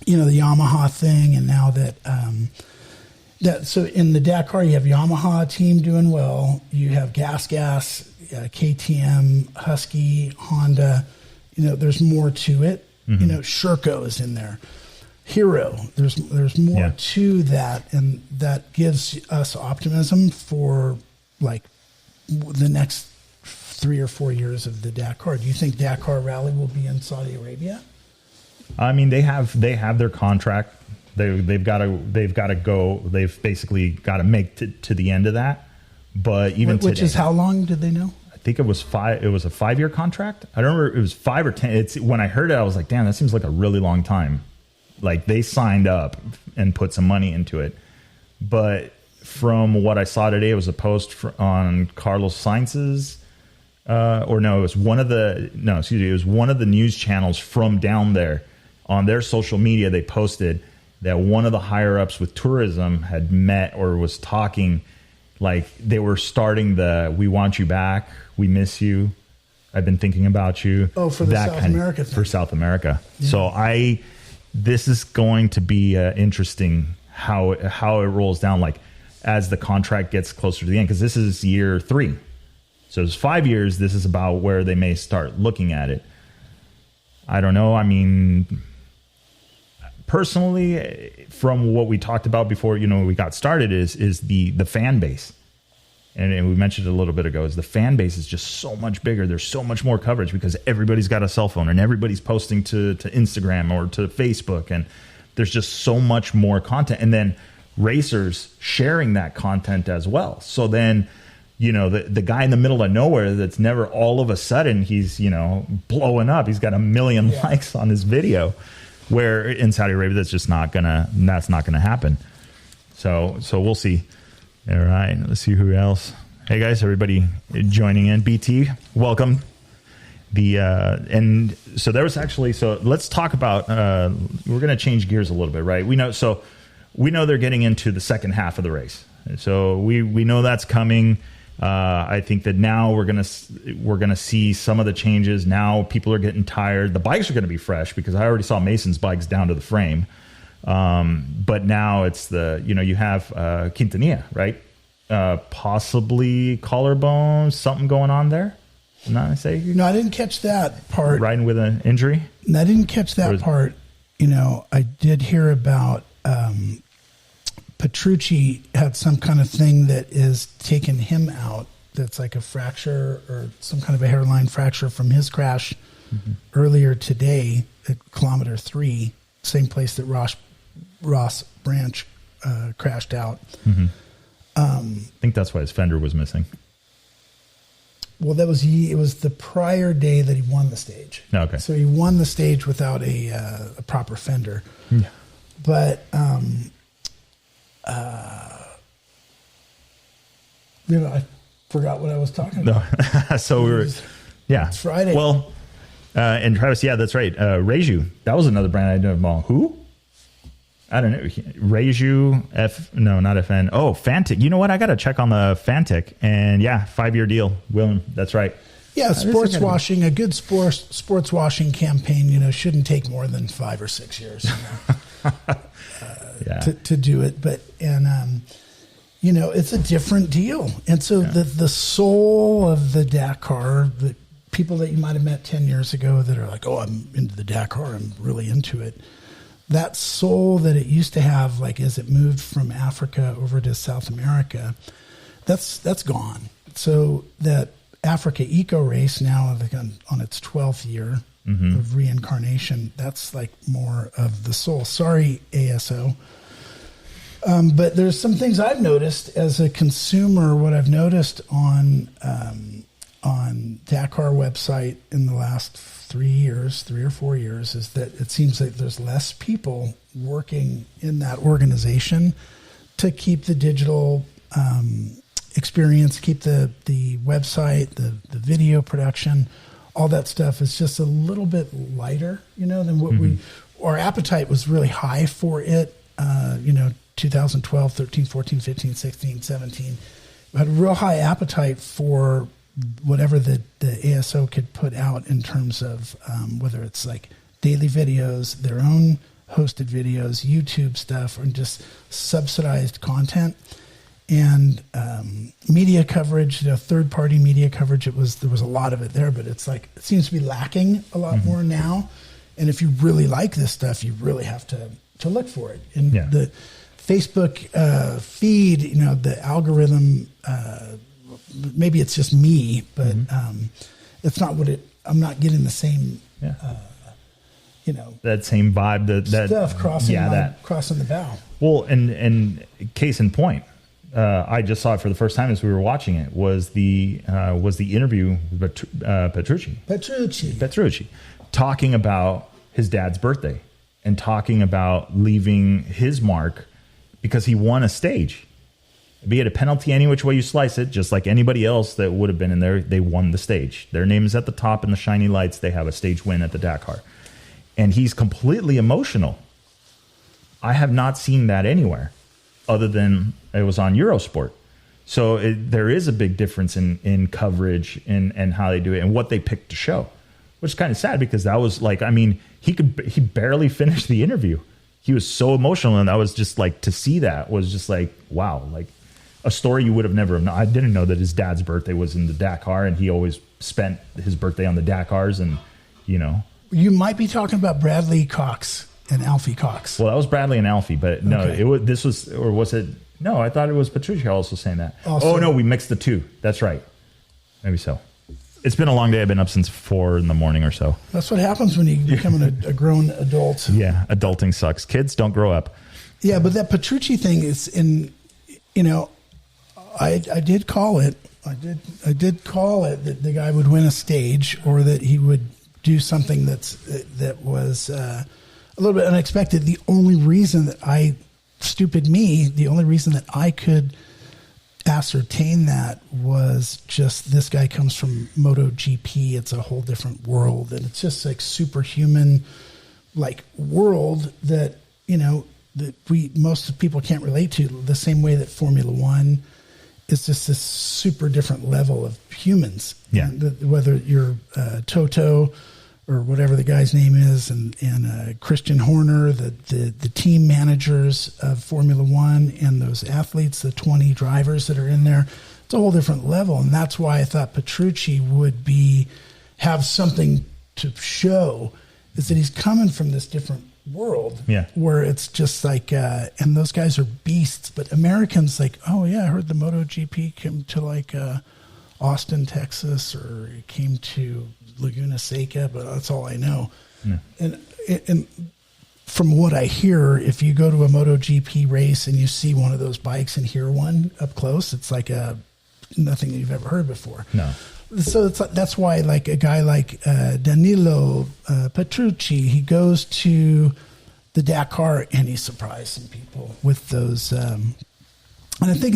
Yamaha thing, and now so in the Dakar you have Yamaha team doing well. You have Gas, KTM, Husky, Honda. There's more to it. Sherco is in there. Hero. There's more to that, and that gives us optimism for like the next 3 or 4 years of the Dakar. Do you think Dakar Rally will be in Saudi Arabia? I mean, they have their contract. They've got to go. They've basically got to make to the end of that. But even which today, is how long did they know? I think it was 5. It was a 5-year contract. I don't remember. It was 5 or 10. When I heard it, I was like, damn, that seems like a really long time. Like they signed up and put some money into it. But from what I saw today, it was a post on Carlos Sainz's. It was one of the news channels from down there. On their social media, they posted that one of the higher ups with tourism had met or was talking, Like they were starting "We want you back, we miss you, I've been thinking about you." Oh, for the South America thing. For South America. Yeah. So this is going to be interesting how it rolls down. Like as the contract gets closer to the end, because this is year 3. So it's 5 years. This is about where they may start looking at it. I don't know. I mean, personally, from what we talked about before, we got started is the fan base. And we mentioned it a little bit ago, is the fan base is just so much bigger. There's so much more coverage because everybody's got a cell phone and everybody's posting to Instagram or to Facebook. And there's just so much more content. And then racers sharing that content as well. So then, the guy in the middle of nowhere that's never all of a sudden he's, blowing up. He's got 1 million likes on his video, where in Saudi Arabia, that's not gonna happen. So we'll see. All right, let's see who else. Hey guys, everybody joining in. BT, welcome. And so there was actually, so let's talk about, we're going to change gears a little bit, right? We know they're getting into the second half of the race. So we know that's coming. I think that now we're gonna see some of the changes. Now people are getting tired. The bikes are going to be fresh because I already saw Mason's bikes down to the frame. But now it's you have Quintanilla, right? Possibly collarbone, something going on there. No, I didn't catch that part. Riding with an injury? I didn't catch that part. I did hear about Petrucci had some kind of thing that is taking him out. That's like a fracture or some kind of a hairline fracture from his crash earlier today at kilometer 3, same place that Ross Branch crashed out. I think that's why his fender was missing. Well, it was the prior day that he won the stage. Okay. So he won the stage without a proper fender. Yeah. But I forgot what I was talking about. No. So it's Friday. Well, and Travis, yeah, that's right. Reju, that was another brand I didn't know. Who? I don't know. Reju, not FN. Oh, Fantic. You know what? I got to check on the Fantic. And 5-year deal. William, that's right. Yeah, sports washing, a good sports washing campaign, shouldn't take more than 5 or 6 years to do it. But, it's a different deal. And so the soul of the Dakar, the people that you might have met 10 years ago that are like, oh, I'm into the Dakar, I'm really into it. That soul that it used to have, like as it moved from Africa over to South America, that's gone. So that Africa Eco Race now on its 12th year of reincarnation, that's like more of the soul. Sorry, ASO. But there's some things I've noticed as a consumer. What I've noticed on Dakar website in the last 3 or 4 years, is that it seems like there's less people working in that organization to keep the digital experience, keep the website, the video production, all that stuff is just a little bit lighter, than what our appetite was really high for it, 2012, 13, 14, 15, 16, 17. We had a real high appetite for whatever the ASO could put out in terms of whether it's like daily videos, their own hosted videos, YouTube stuff, or just subsidized content. And media coverage, third-party media coverage, there was a lot of it there, but it seems to be lacking a lot more now. And if you really like this stuff, you really have to look for it. And the Facebook feed, the algorithm, maybe it's just me, but it's not I'm not getting the same, that same vibe, that stuff crossing the bow. Well, and case in point, I just saw it for the first time as we were watching it, was the interview with Petrucci talking about his dad's birthday and talking about leaving his mark because he won a stage. Be it a penalty any which way you slice it, just like anybody else that would have been in there, they won the stage. Their name is at the top in the shiny lights. They have a stage win at the Dakar. And he's completely emotional. I have not seen that anywhere other than it was on Eurosport. So there is a big difference in coverage and how they do it and what they pick to show, which is kind of sad because that was like, I mean, he barely finished the interview. He was so emotional, and that was just like, to see that was just like, wow, like a story you would have never known. I didn't know that his dad's birthday was in the Dakar, and he always spent his birthday on the Dakars, and you know. You might be talking about Bradley Cox and Alfie Cox. Well, that was Bradley and Alfie, but no, Okay. was it? No, I thought it was Petrucci also saying that. Also, oh no, we mixed the two. That's right. Maybe so. It's been a long day. I've been up since 4 a.m. or so. That's what happens when you become a grown adult. Yeah, adulting sucks. Kids don't grow up. Yeah, but that Petrucci thing is I did call it. I did call it that the guy would win a stage, or that he would do something that was a little bit unexpected. The only reason that the only reason that I could ascertain that was just this guy comes from MotoGP. It's a whole different world, and it's just like superhuman like world that that most people can't relate to, the same way that Formula One is just this super different level of humans. Yeah. Whether you're Toto or whatever the guy's name is, and Christian Horner, the team managers of Formula One, and those athletes, the 20 drivers that are in there, it's a whole different level. And that's why I thought Petrucci would have something to show, is that he's coming from this different world, where it's just like, and those guys are beasts. But Americans like, oh yeah, I heard the MotoGP came to like Austin, Texas, or it came to Laguna Seca, but that's all I know. Yeah. And from what I hear, if you go to a MotoGP race and you see one of those bikes and hear one up close, it's like nothing that you've ever heard before. No. So that's why, like a guy like Danilo Petrucci, he goes to the Dakar and he surprised some people with those. And I think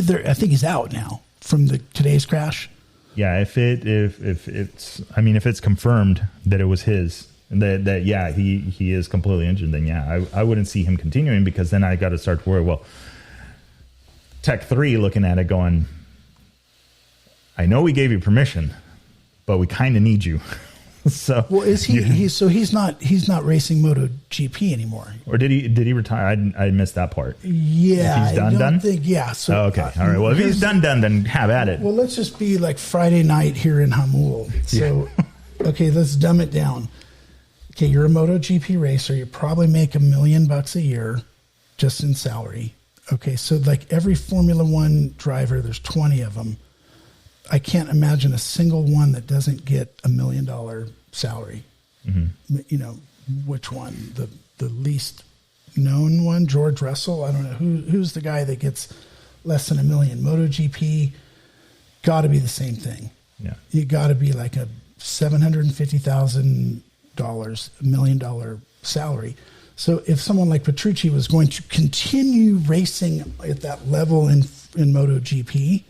he's out now from today's crash. Yeah, if it's confirmed that it was his, that he is completely injured, then I wouldn't see him continuing, because then I got to start to worry. Well, Tech 3 looking at it going, I know we gave you permission, but we kind of need you. So well, is he? So he's not racing MotoGP anymore, or did he retire? I missed that part. Yeah, if he's done. Yeah. So okay, all right. Well, if he's done, then have at it. Well, let's just be like Friday night here in Hamul. So, okay, let's dumb it down. Okay, you're a MotoGP racer. You probably make $1 million a year just in salary. Okay, so like every Formula One driver, there's 20 of them. I can't imagine a single one that doesn't get $1 million salary. Mm-hmm. Which one? The least known one, George Russell. I don't know who's the guy that gets less than $1 million. MotoGP got to be the same thing. Yeah, you got to be like a $750,000, $1 million salary. So if someone like Petrucci was going to continue racing at that level in MotoGP,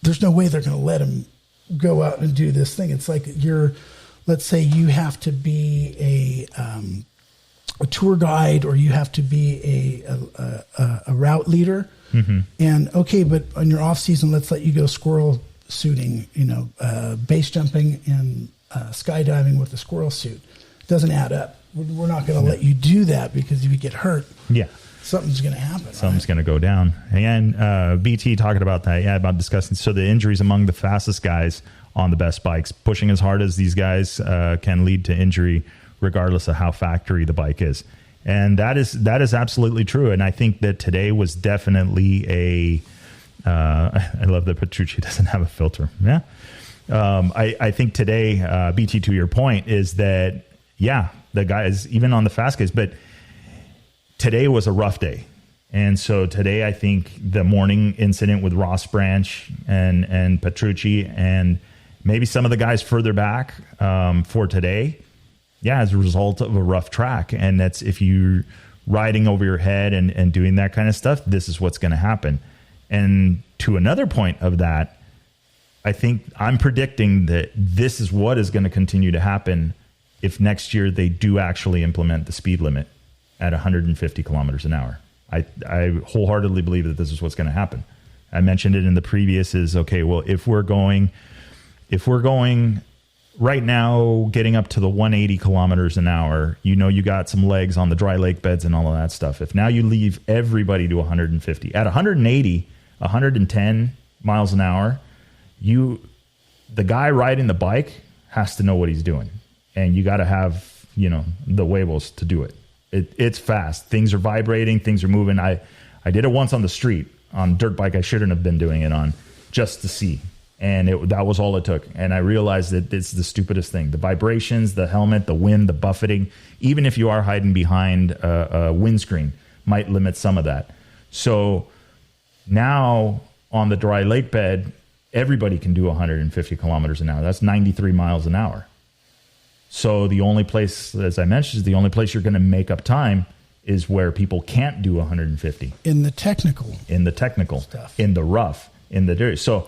there's no way they're going to let him go out and do this thing. It's like let's say you have to be a tour guide, or you have to be a route leader. Mm-hmm. And okay, but on your off season, let's let you go squirrel suiting, base jumping and skydiving with a squirrel suit. Doesn't add up. We're not going to let you do that, because if you get hurt, something's going to happen. Something's going to go down. And BT talking about that, about discussing the injuries among the fastest guys on the best bikes. Pushing as hard as these guys can lead to injury, regardless of how factory the bike is. And that is absolutely true. And I think that today was definitely I love that Petrucci doesn't have a filter. Yeah. I think today, BT, to your point, is that, the guys, even on the fast guys, but today was a rough day. And so today, I think the morning incident with Ross Branch and Petrucci, and maybe some of the guys further back for today, as a result of a rough track. And that's, if you're riding over your head and doing that kind of stuff, this is what's going to happen. And to another point of that, I think I'm predicting that this is what is going to continue to happen if next year they do actually implement the speed limit at 150 kilometers an hour. I wholeheartedly believe that this is what's going to happen. I mentioned it in the previous, is okay, well, if we're going right now, getting up to the 180 kilometers an hour, you got some legs on the dry lake beds and all of that stuff. If now you leave everybody to 150, at 180, 110 miles an hour, the guy riding the bike has to know what he's doing. And you got to have, the huevos to do it. It's fast. Things are vibrating. Things are moving. I did it once on the street on dirt bike I shouldn't have been doing it on, just to see. And that was all it took. And I realized that it's the stupidest thing. The vibrations, the helmet, the wind, the buffeting, even if you are hiding behind a windscreen, might limit some of that. So now on the dry lake bed, everybody can do 150 kilometers an hour. That's 93 miles an hour. So the only place, as I mentioned, is the only place you're going to make up time is where people can't do 150. In the technical stuff. In the rough, in the dirt. So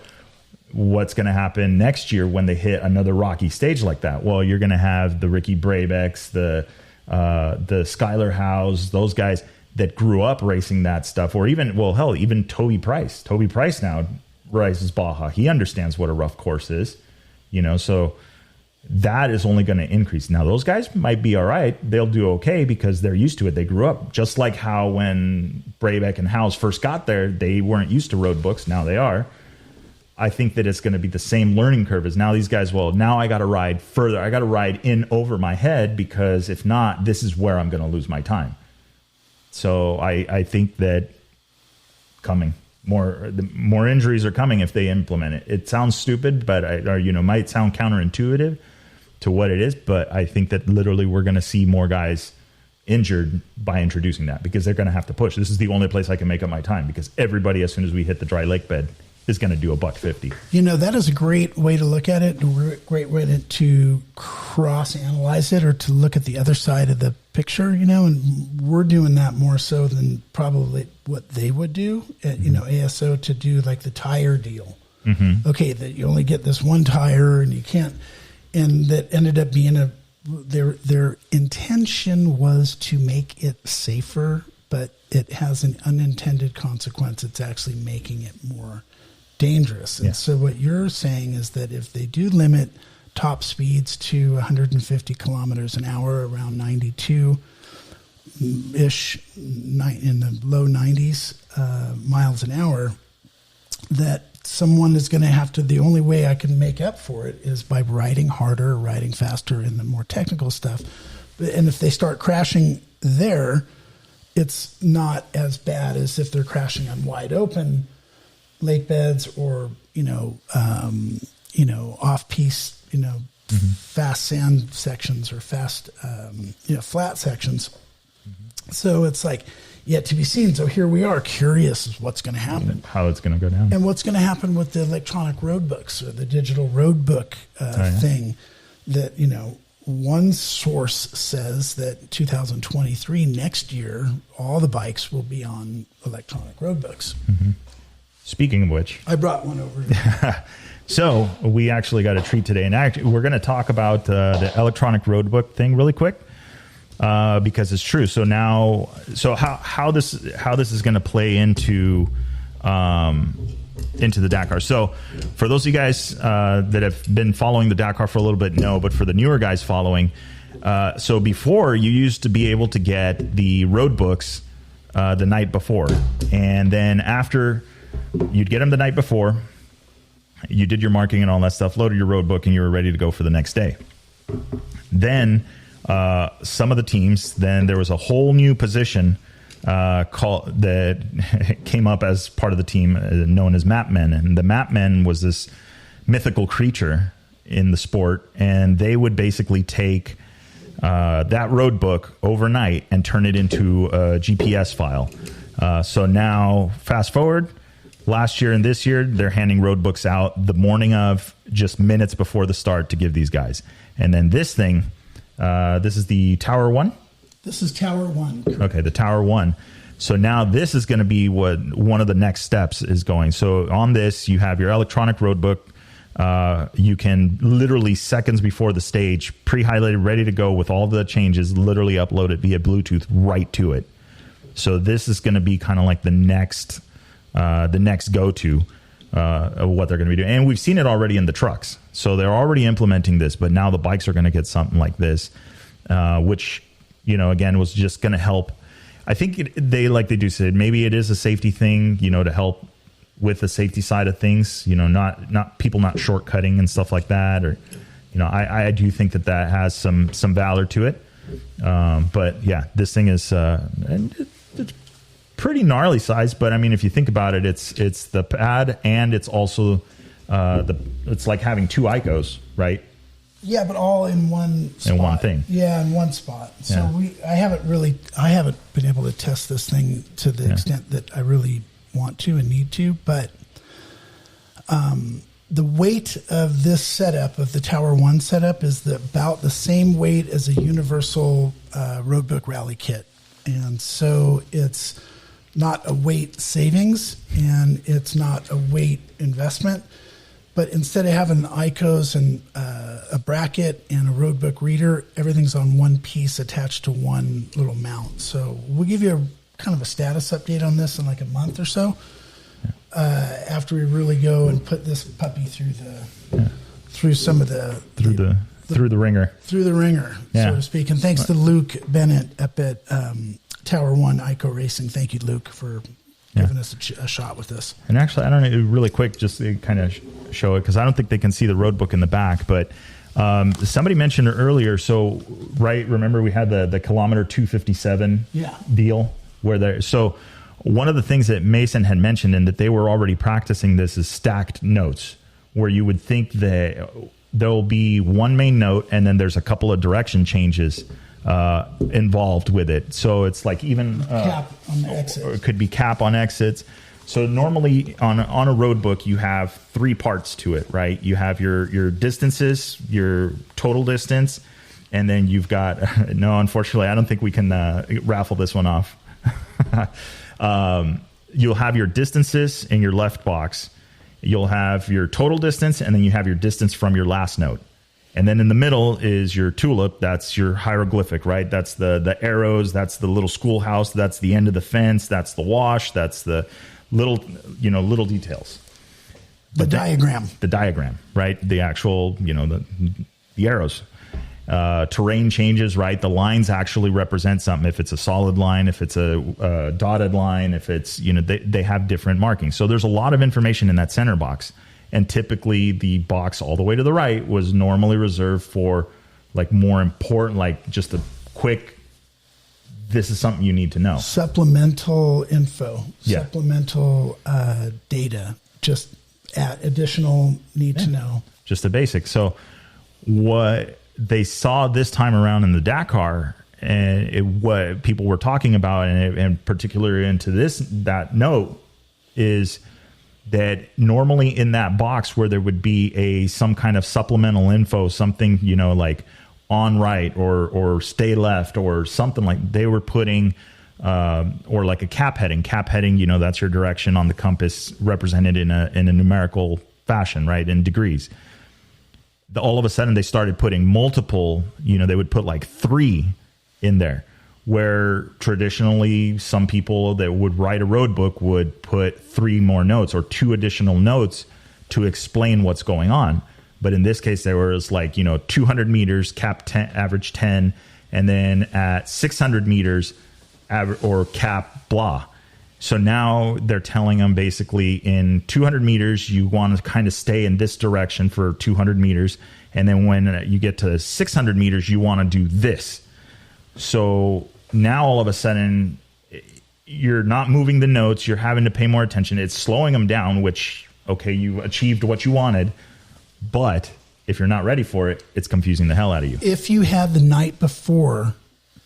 what's going to happen next year when they hit another rocky stage like that? Well, you're going to have the Ricky Brabecks, the Skylar Howes, those guys that grew up racing that stuff, or even Toby Price. Toby Price now races Baja. He understands what a rough course is, so that is only going to increase. Now, those guys might be all right. They'll do okay because they're used to it. They grew up. Just like how when Brabeck and Howes first got there, they weren't used to road books. Now they are. I think that it's going to be the same learning curve as now these guys, now I got to ride further. I got to ride in over my head, because if not, this is where I'm going to lose my time. So I think that more injuries are coming if they implement it. It sounds stupid, but might sound counterintuitive to what it is. But I think that literally we're going to see more guys injured by introducing that, because they're going to have to push. This is the only place I can make up my time, because everybody, as soon as we hit the dry lake bed, is going to do $150. That is a great way to look at it, a great way to cross-analyze it, or to look at the other side of the picture, and we're doing that more so than probably what they would do at, ASO, to do like the tire deal. Mm-hmm. Okay, that you only get this one tire and you can't, and that ended up being their intention was to make it safer, but it has an unintended consequence. It's actually making it more dangerous. And so what you're saying is that if they do limit top speeds to 150 kilometers an hour, around 92-ish, in the low 90s miles an hour, that someone is going to have to, the only way I can make up for it is by riding harder, riding faster, and the more technical stuff. And if they start crashing there, it's not as bad as if they're crashing on wide open lake beds, or off-piste, mm-hmm. fast sand sections, or fast flat sections. Mm-hmm. So it's like yet to be seen. So here we are, curious as what's going to happen, how it's going to go down, and what's going to happen with the electronic road books, or the digital road book thing. That one source says that 2023, next year, all the bikes will be on electronic road books. Mm-hmm. Speaking of which, I brought one over. So we actually got a treat today, and we're going to talk about the electronic road book thing really quick, because it's true. So now, how this is going to play into the Dakar. So for those of you guys that have been following the Dakar for a little bit, no, but for the newer guys following, so before, you used to be able to get the road books the night before, and then after, you'd get them the night before, you did your marking and all that stuff, loaded your road book, and you were ready to go for the next day. Then some of the teams, then there was a whole new position that came up as part of the team, known as map men. And the map men was this mythical creature in the sport, and they would basically take that road book overnight and turn it into a GPS file. So now, fast forward, last year and this year, they're handing road books out the morning of, just minutes before the start, to give these guys. And then this thing, this is the Tower 1? This is Tower 1. Okay, the Tower 1. So now this is going to be what one of the next steps is going. So on this, you have your electronic road book. You can literally seconds before the stage, pre-highlighted, ready to go with all the changes, literally upload it via Bluetooth right to it. So this is going to be kind of like the next the next go-to of what they're going to be doing. And we've seen it already in the trucks. So they're already implementing this, but now the bikes are going to get something like this, which, again, was just going to help. I think like they do said, maybe it is a safety thing, to help with the safety side of things, not people not shortcutting and stuff like that. Or, I do think that has some valor to it. But yeah, this thing is, it's pretty gnarly size, but I mean, if you think about it, it's the pad and it's also, it's like having two ICOs, right? Yeah, but all in one spot. In one thing. Yeah, in one spot. So I haven't been able to test this thing to the extent that I really want to and need to, but the weight of this setup, of the Tower 1 setup, is about the same weight as a universal roadbook rally kit. And so it's not a weight savings and it's not a weight investment. But instead of having ICOs and a bracket and a roadbook reader, everything's on one piece attached to one little mount. So we'll give you kind of a status update on this in like a month or so, after we really go and put this puppy through the ringer, so to speak. And thanks to Luke Bennett up at Tower 1 ICO Racing. Thank you, Luke, for giving us a shot with this. And actually, I don't know, really quick, just to kind of show it, because I don't think they can see the road book in the back, but somebody mentioned it earlier. So, remember we had the kilometer 257 deal so one of the things that Mason had mentioned and that they were already practicing this is stacked notes, where you would think that there'll be one main note and then there's a couple of direction changes involved with it. So it's like even cap on the exit. Or it could be cap on exits. So normally on a road book, you have three parts to it, right? You have your distances, your total distance, and then you've got, no, unfortunately, I don't think we can raffle this one off. You'll have your distances in your left box. You'll have your total distance, and then you have your distance from your last note. And then in the middle is your tulip. That's your hieroglyphic, right? That's the arrows. That's the little schoolhouse. That's the end of the fence. That's the wash. That's the little details. The diagram. The diagram, right? The actual, the arrows. Terrain changes, right? The lines actually represent something. If it's a solid line, if it's a dotted line, if it's, they have different markings. So there's a lot of information in that center box. And typically the box all the way to the right was normally reserved for like more important, like just a quick, this is something you need to know. Supplemental info, supplemental data, just additional need to know. Just the basics. So what they saw this time around in the Dakar, and what people were talking about, and particularly into that note, is that normally in that box where there would be some kind of supplemental info, something, like on right or stay left or something, like they were putting, or like a cap heading, that's your direction on the compass represented in a numerical fashion, right? In degrees. All of a sudden they started putting multiple, they would put like 3 in there, where traditionally some people that would write a road book would put 3 more notes or 2 additional notes to explain what's going on. But in this case, there was like, 200 meters, cap 10, average 10, and then at 600 meters, or cap blah. So now they're telling them basically in 200 meters, you want to kind of stay in this direction for 200 meters. And then when you get to 600 meters, you want to do this. So now all of a sudden, you're not moving the notes. You're having to pay more attention. It's slowing them down, which, okay, you achieved what you wanted. But if you're not ready for it, it's confusing the hell out of you. If you had the night before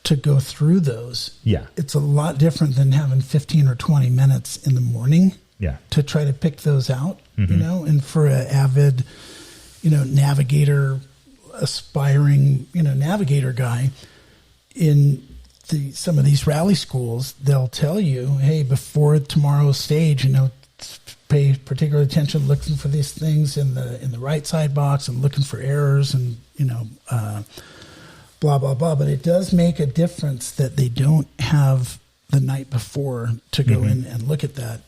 to go through those, it's a lot different than having 15 or 20 minutes in the morning to try to pick those out, and for an avid, navigator, aspiring, navigator guy in some of these rally schools, they'll tell you, hey, before tomorrow's stage, pay particular attention looking for these things in the right side box and looking for errors and, blah, blah, blah. But it does make a difference that they don't have the night before to go in and look at that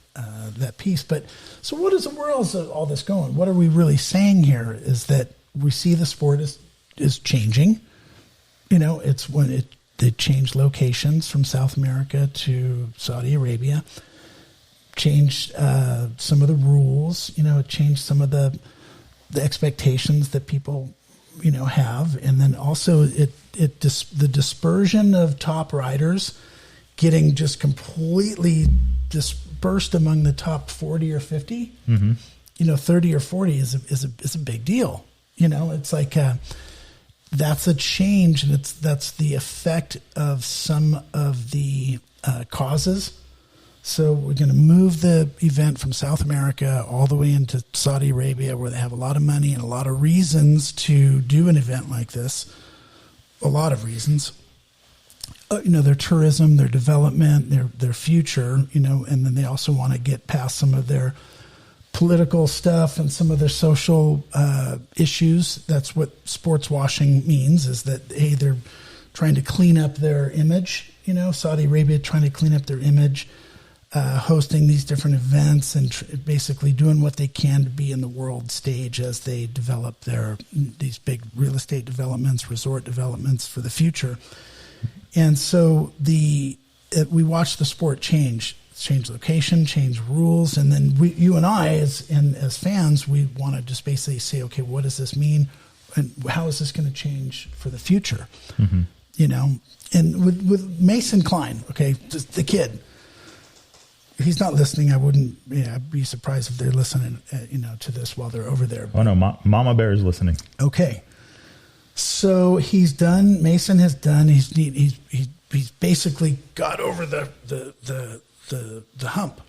that piece. But so where is all this going? What are we really saying here is that we see the sport is changing. It's when they changed locations from South America to Saudi Arabia, changed some of the rules, it changed some of the expectations that people, have. And then also the dispersion of top riders getting just completely dispersed among the top 40 or 50, 30 or 40 is a big deal. It's like, that's a change, and that's the effect of some of the causes. So we're going to move the event from South America all the way into Saudi Arabia, where they have a lot of money and a lot of reasons to do an event like this. A lot of reasons. Their tourism, their development, their future, and then they also want to get past some of their political stuff and some of their social issues. That's what sports washing means, is that, hey, they're trying to clean up their image. Saudi Arabia trying to clean up their image, hosting these different events and basically doing what they can to be in the world stage as they develop these big real estate developments, resort developments for the future. And so we watch the sport change location, change rules, and then you and I, as fans, we want to just basically say, okay, what does this mean, and how is this going to change for the future? And with Mason Klein, okay, just the kid, if he's not listening, I'd be surprised if they're listening, to this while they're over there. Oh no, Mama Bear is listening. Okay, so he's done. Mason has done. He's basically got over the hump,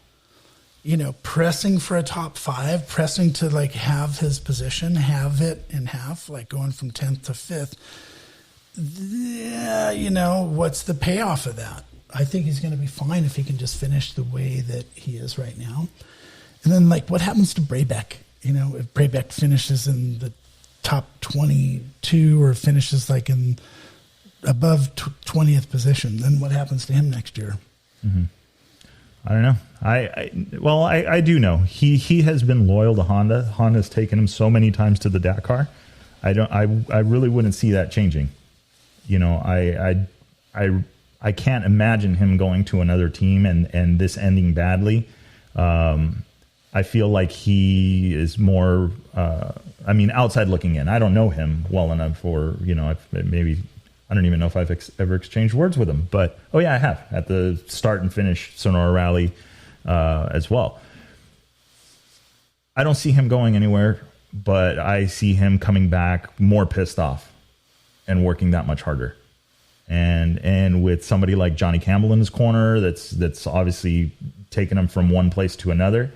pressing for a top 5, pressing to like have his position, have it in half, like going from 10th to 5th. Yeah, what's the payoff of that? I think he's going to be fine if he can just finish the way that he is right now. And then, like, what happens to Brabeck? If Brabeck finishes in the top 22 or finishes like in above 20th position, then what happens to him next year? Mm-hmm. I don't know. I do know he has been loyal to Honda. Honda's taken him so many times to the Dakar. I really wouldn't see that changing. I can't imagine him going to another team and this ending badly. I feel like he is more, outside looking in. I don't know him well enough, or, I don't even know if I've ever exchanged words with him. But, oh yeah, I have at the start and finish Sonora Rally as well. I don't see him going anywhere, but I see him coming back more pissed off and working that much harder. And with somebody like Johnny Campbell in his corner, that's obviously taking him from one place to another.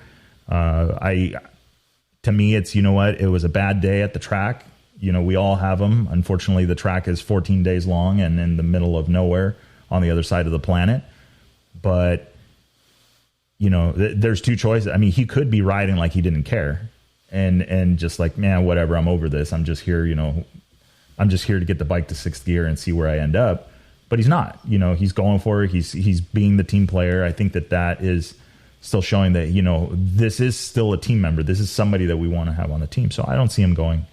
To me, it's, it was a bad day at the track. We all have them. Unfortunately, the track is 14 days long and in the middle of nowhere on the other side of the planet. But, there's two choices. I mean, he could be riding like he didn't care and just like, man, whatever, I'm over this. I'm just here, I'm just here to get the bike to 6th gear and see where I end up. But he's not. He's going for it. He's being the team player. I think that is still showing that, this is still a team member. This is somebody that we want to have on the team. So I don't see him going.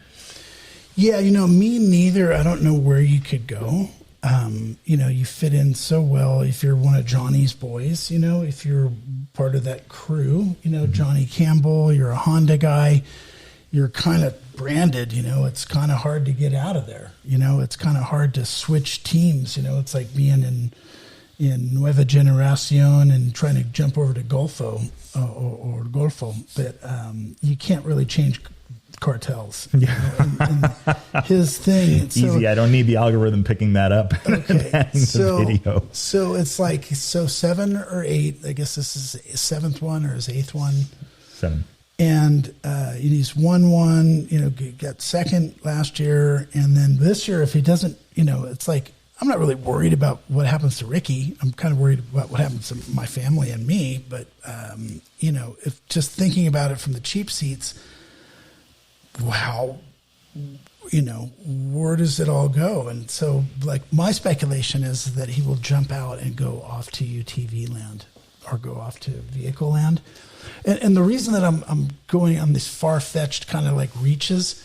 Yeah, me neither. I don't know where you could go. You fit in so well if you're one of Johnny's boys, if you're part of that crew, Johnny Campbell, you're a Honda guy, you're kind of branded, it's kind of hard to get out of there. It's kind of hard to switch teams. It's like being in Nueva Generación and trying to jump over to Golfo or Golfo. But you can't really change cartels. And his thing. Easy. I don't need the algorithm picking that up. Okay. The video. So it's like, 7 or 8, I guess this is his 7th one or his 8th one. 7. And he's won one, got 2nd last year. And then this year, if he doesn't, it's like, I'm not really worried about what happens to Ricky. I'm kind of worried about what happens to my family and me. But, if just thinking about it from the cheap seats, wow, where does it all go? And so, like, my speculation is that he will jump out and go off to UTV land. or go off to vehicle land. And the reason that I'm going on this far-fetched kind of like reaches,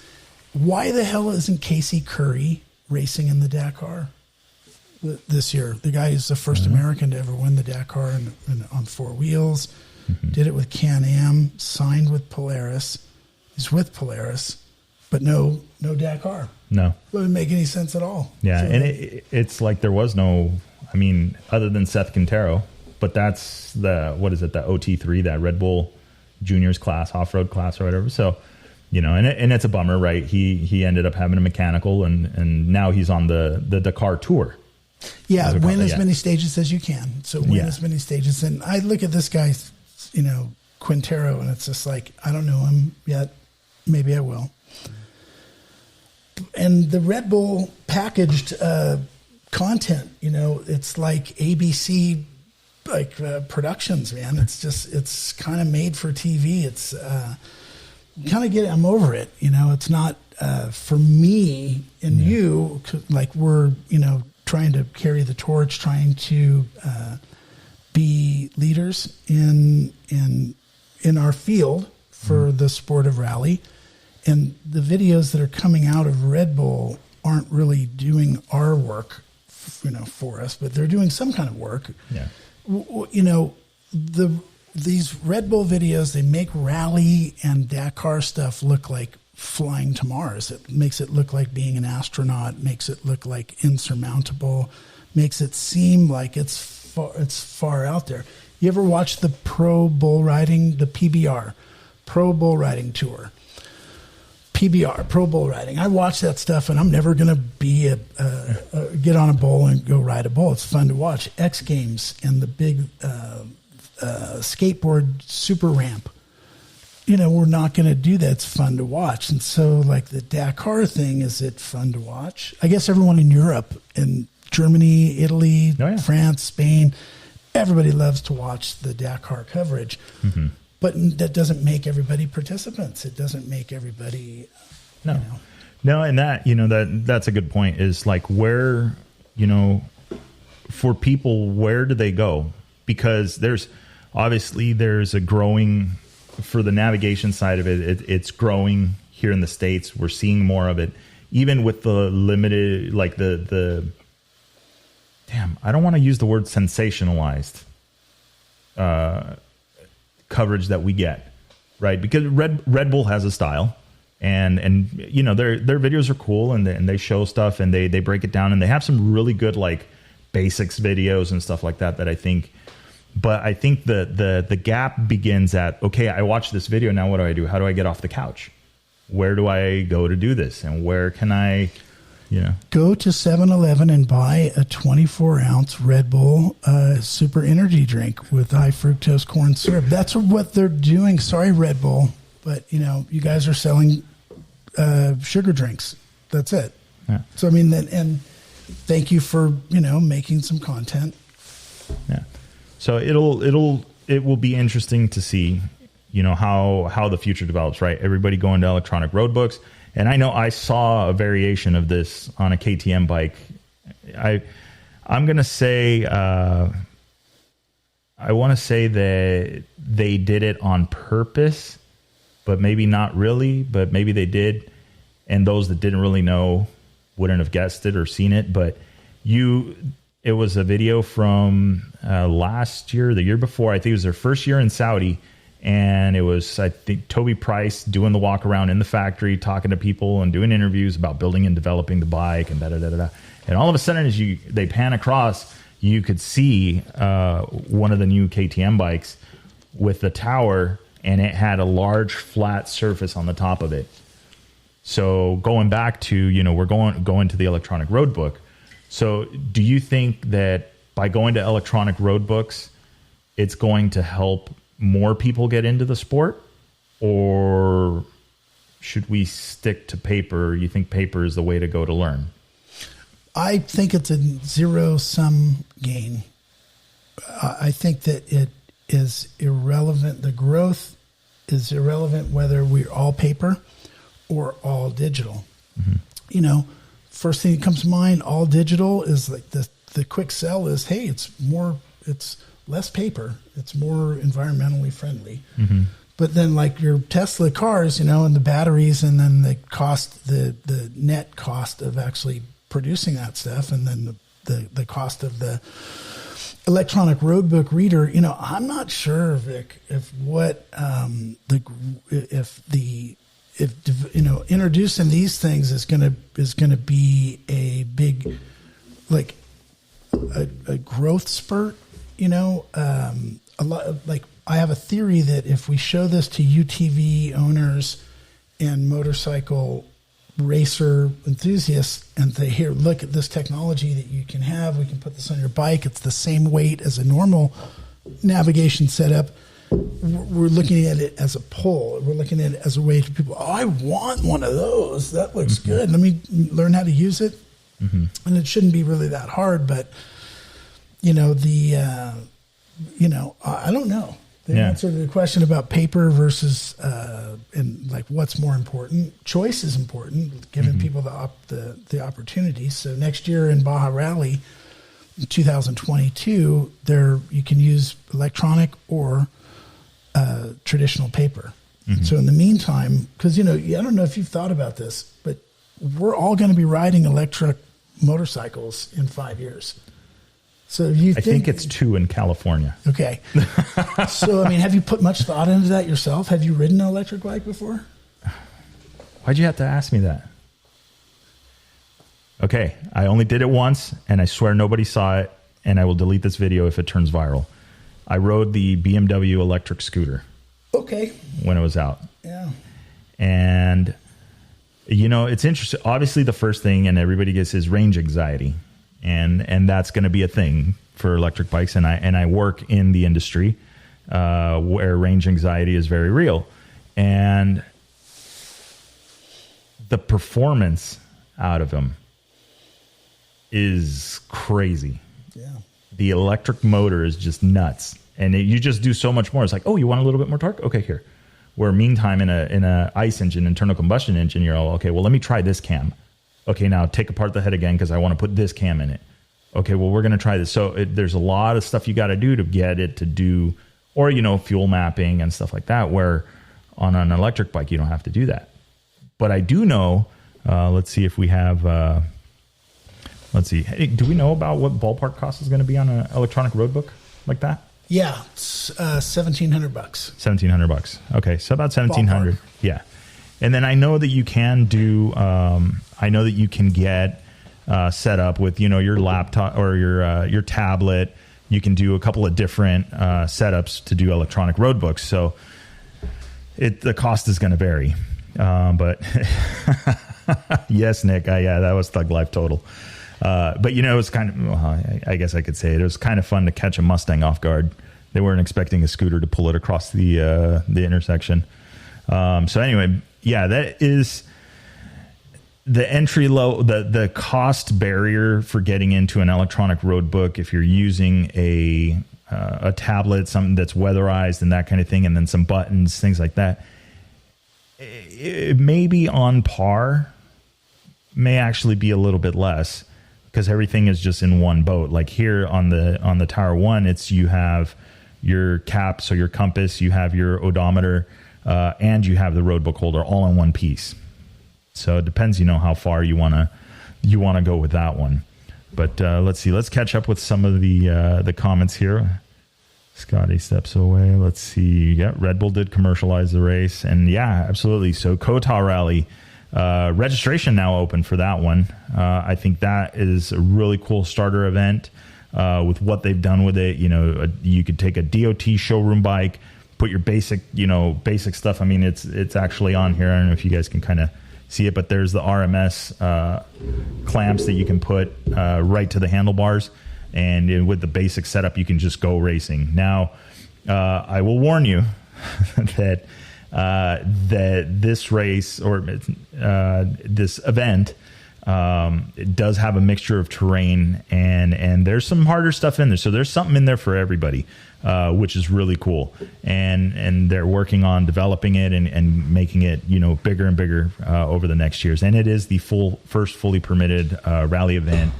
why the hell isn't Casey Curry racing in the Dakar this year? The guy who's the first American to ever win the Dakar on four wheels, did it with Can-Am, signed with Polaris. He's with Polaris, but no Dakar. No. It wouldn't make any sense at all. Yeah, So, and it's like there was no, I mean, other than Seth Quintero, but that's the OT3, that Red Bull Juniors class, off-road class or whatever. So, and it's a bummer, right? He ended up having a mechanical, and now he's on the Dakar Tour. Yeah, win as many stages as you can. So win as many stages. And I look at this guy, Quintero, and it's just like, I don't know him yet. Maybe I will. And the Red Bull packaged content, it's like ABC productions, man. It's kind of made for TV. It's I'm over it. It's not for me and you, like we're, trying to carry the torch, trying to be leaders in our field for the sport of rally. And the videos that are coming out of Red Bull aren't really doing our work, for us, but they're doing some kind of work. Yeah. These Red Bull videos, they make rally and Dakar stuff look like flying to Mars. It makes it look like being an astronaut, makes it look like insurmountable, makes it seem like it's far out there. You ever watch the pro bull riding, the PBR, Pro Bull Riding Tour? PBR, Pro Bull Riding. I watch that stuff, and I'm never going to be get on a bull and go ride a bull. It's fun to watch. X Games and the big skateboard super ramp. We're not going to do that. It's fun to watch. And so, like the Dakar thing, is it fun to watch? I guess everyone in Europe, in Germany, Italy, France, Spain, everybody loves to watch the Dakar coverage. Mm-hmm. But that doesn't make everybody participants. It doesn't make everybody, No, and that's a good point. Is like where, for people, where do they go? Because there's a growing, for the navigation side of it's growing here in the States. We're seeing more of it, even with the limited, like the I don't want to use the word sensationalized coverage that we get, right? Because Red Bull has a style, and their videos are cool, and they show stuff, and they break it down, and they have some really good like basics videos and stuff like that I think. But I think the gap begins at, okay, I watched this video, now what do I do? How do I get off the couch? Where do I go to do this? And where can I, Go to 7-Eleven and buy a 24-ounce Red Bull super energy drink with high fructose corn syrup. That's what they're doing. Sorry, Red Bull, but, you guys are selling sugar drinks. That's it. Yeah. So, I mean, and thank you for, making some content. Yeah. So it will be interesting to see, how the future develops, right? Everybody going to electronic road books. And I know I saw a variation of this on a KTM bike. I'm going to say, I want to say that they did it on purpose, but maybe not really, but maybe they did. And those that didn't really know wouldn't have guessed it or seen it. But it was a video from last year, the year before. I think it was their first year in Saudi. And it was, I think, Toby Price doing the walk around in the factory, talking to people and doing interviews about building and developing the bike and da-da-da-da-da. And all of a sudden, as they pan across, you could see one of the new KTM bikes with the tower, and it had a large flat surface on the top of it. So going back to, we're going to the electronic road book. So do you think that by going to electronic road books, it's going to help more people get into the sport, or should we stick to paper? You think paper is the way to go to learn? I think it's a zero-sum game. I think that it is irrelevant. The growth is irrelevant whether we're all paper or all digital. Mm-hmm. First thing that comes to mind, all digital is like the quick sell is, hey, it's less paper. It's more environmentally friendly. But then like your Tesla cars, and the batteries, and then the cost, the net cost of actually producing that stuff, and then the cost of the electronic road book reader, I'm not sure, Vic, if introducing these things is gonna be a big, like a growth spurt. A lot of, like, I have a theory that if we show this to UTV owners and motorcycle racer enthusiasts, and they hear, look at this technology that you can have, we can put this on your bike, it's the same weight as a normal navigation setup. We're looking at it as a pull. We're looking at it as a way for people, I want one of those. That looks good. Let me learn how to use it. And it shouldn't be really that hard, but I don't know. The answer to the question about paper versus and like what's more important. Choice is important, giving people the opportunity. So next year in Baja Rally, in 2022, you can use electronic or traditional paper. So in the meantime, because I don't know if you've thought about this, but we're all going to be riding electric motorcycles in 5 years. So I think it's 2 in California. Okay. So, have you put much thought into that yourself? Have you ridden an electric bike before? Why'd you have to ask me that? Okay. I only did it once, and I swear nobody saw it, and I will delete this video if it turns viral. I rode the BMW electric scooter. Okay. When it was out. Yeah. And, it's interesting. Obviously, the first thing, and everybody gets, is range anxiety. And that's going to be a thing for electric bikes. And I work in the industry where range anxiety is very real. And the performance out of them is crazy. Yeah. The electric motor is just nuts. And you just do so much more. It's like, oh, you want a little bit more torque? Okay, here. Where meantime, in a ICE engine, internal combustion engine, you're all, okay, well, let me try this cam. Okay, now take apart the head again because I want to put this cam in it. Okay, well, we're going to try this. So there's a lot of stuff you got to do to get it to do, or, fuel mapping and stuff like that, where on an electric bike, you don't have to do that. But I do know, let's see if we have, hey, do we know about what ballpark cost is going to be on an electronic road book like that? Yeah, it's $1,700. $1,700. Okay, so about $1,700. Ballpark. Yeah. And then I know that you can do, get set up with, your laptop or your tablet. You can do a couple of different setups to do electronic road books. So the cost is going to vary. But yes, Nick, that was Thug Life Total. But, it was kind of, I guess I could say it was kind of fun to catch a Mustang off guard. They weren't expecting a scooter to pull it across the intersection. So anyway, that is the entry low, the cost barrier for getting into an electronic road book. If you're using a tablet, something that's weatherized and that kind of thing, and then some buttons, things like that, it may be on par, may actually be a little bit less because everything is just in one boat. Like here on the Tower 1, you have your cap, so your compass, you have your odometer, and you have the road book holder all in one piece. So it depends, how far you want to go with that one. But let's see. Let's catch up with some of the comments here. Scotty steps away. Let's see. Yeah, Red Bull did commercialize the race, and yeah, absolutely. So Kota Rally registration now open for that one. I think that is a really cool starter event with what they've done with it. You could take a DOT showroom bike, put your basic stuff. I mean, it's actually on here. I don't know if you guys can kind of see it, but there's the RMS clamps that you can put right to the handlebars, and with the basic setup, you can just go racing. Now, I will warn you that this race or this event it does have a mixture of terrain, and there's some harder stuff in there. So there's something in there for everybody, which is really cool. And they're working on developing it and making it, bigger and bigger over the next years. And it is the first fully permitted rally event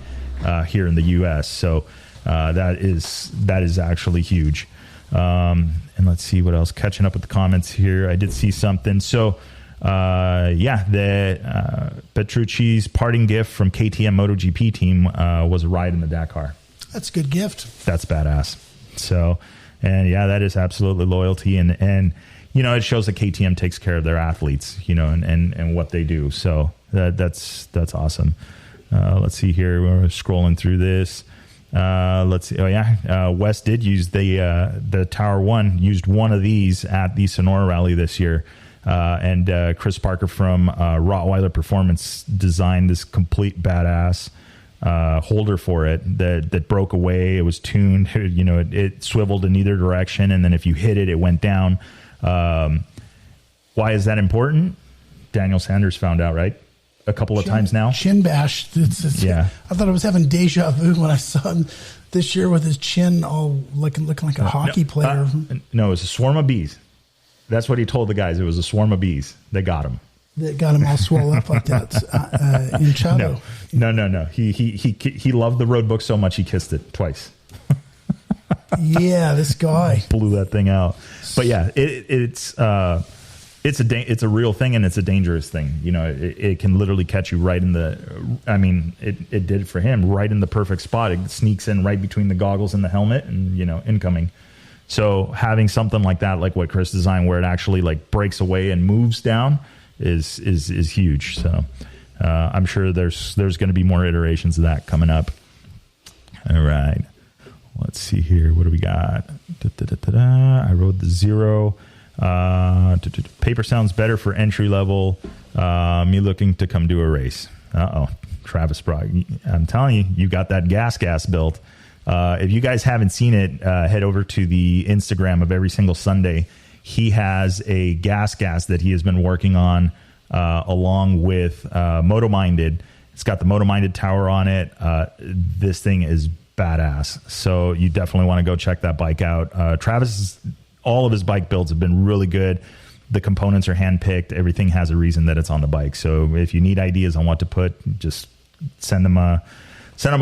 here in the U.S. So that is actually huge. And let's see what else. Catching up with the comments here. I did see something. So, Petrucci's parting gift from KTM MotoGP team was a ride in the Dakar. That's a good gift. That's badass. So, and yeah, that is absolutely loyalty. And you know, it shows that KTM takes care of their athletes, you know, and what they do. So that's awesome. Let's see here. We're scrolling through this. Let's see. Oh yeah. Wes did use the Tower One, used one of these at the Sonora Rally this year. And Chris Parker from Rottweiler Performance designed this complete badass holder for it that broke away. It was tuned, you know, it swiveled in either direction, and then if you hit it, it went down. Why is that important? Daniel Sanders found out, right? A couple of times now. Chin bash. Yeah. I thought I was having deja vu when I saw him this year with his chin all looking like a hockey player. No, it was a swarm of bees. That's what he told the guys. It was a swarm of bees. They got him. That got him all swollen up like that. In Chado. No. He loved the road book so much he kissed it twice. Yeah, this guy blew that thing out. But yeah, it's a real thing, and it's a dangerous thing. You know, it can literally catch you right in the. I mean, it did it for him, right in the perfect spot. It sneaks in right between the goggles and the helmet, and you know, incoming. So having something like that, like what Chris designed, where it actually like breaks away and moves down, is huge. So I'm sure there's going to be more iterations of that coming up. All right. Let's see here. What do we got? I rode the Zero. Paper sounds better for entry level. Me looking to come do a race. Travis Brock. I'm telling you, you got that gas built. If you guys haven't seen it, head over to the Instagram of Every Single Sunday. He has a gas that he has been working on along with Moto-Minded. It's got the Moto-Minded tower on it. This thing is badass. So you definitely want to go check that bike out. Travis, all of his bike builds have been really good. The components are handpicked. Everything has a reason that it's on the bike. So if you need ideas on what to put, just send him a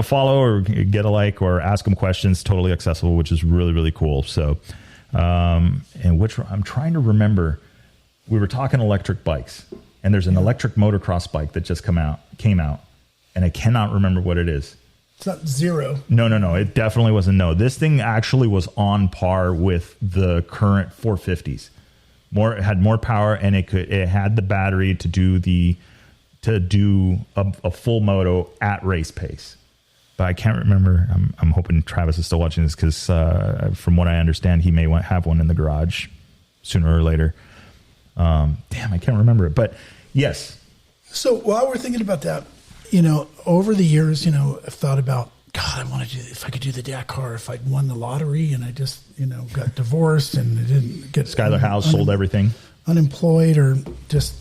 follow or get a like or ask him questions. Totally accessible, which is really, really cool. So, and which I'm trying to remember, we were talking electric bikes, and there's an electric motocross bike that just came out, and I cannot remember what it is. It's not Zero. No. It definitely wasn't. No, this thing actually was on par with the current 450s. It had more power, and it had the battery to do a full moto at race pace. But I can't remember. I'm hoping Travis is still watching this, because from what I understand, he may have one in the garage sooner or later. Damn, I can't remember it. But yes. So while we're thinking about that, you know, over the years, you know, I've thought about, God, I want to do, if I could do the Dakar, if I'd won the lottery and I just, you know, got divorced and I didn't get Skylar House, sold everything, unemployed, or just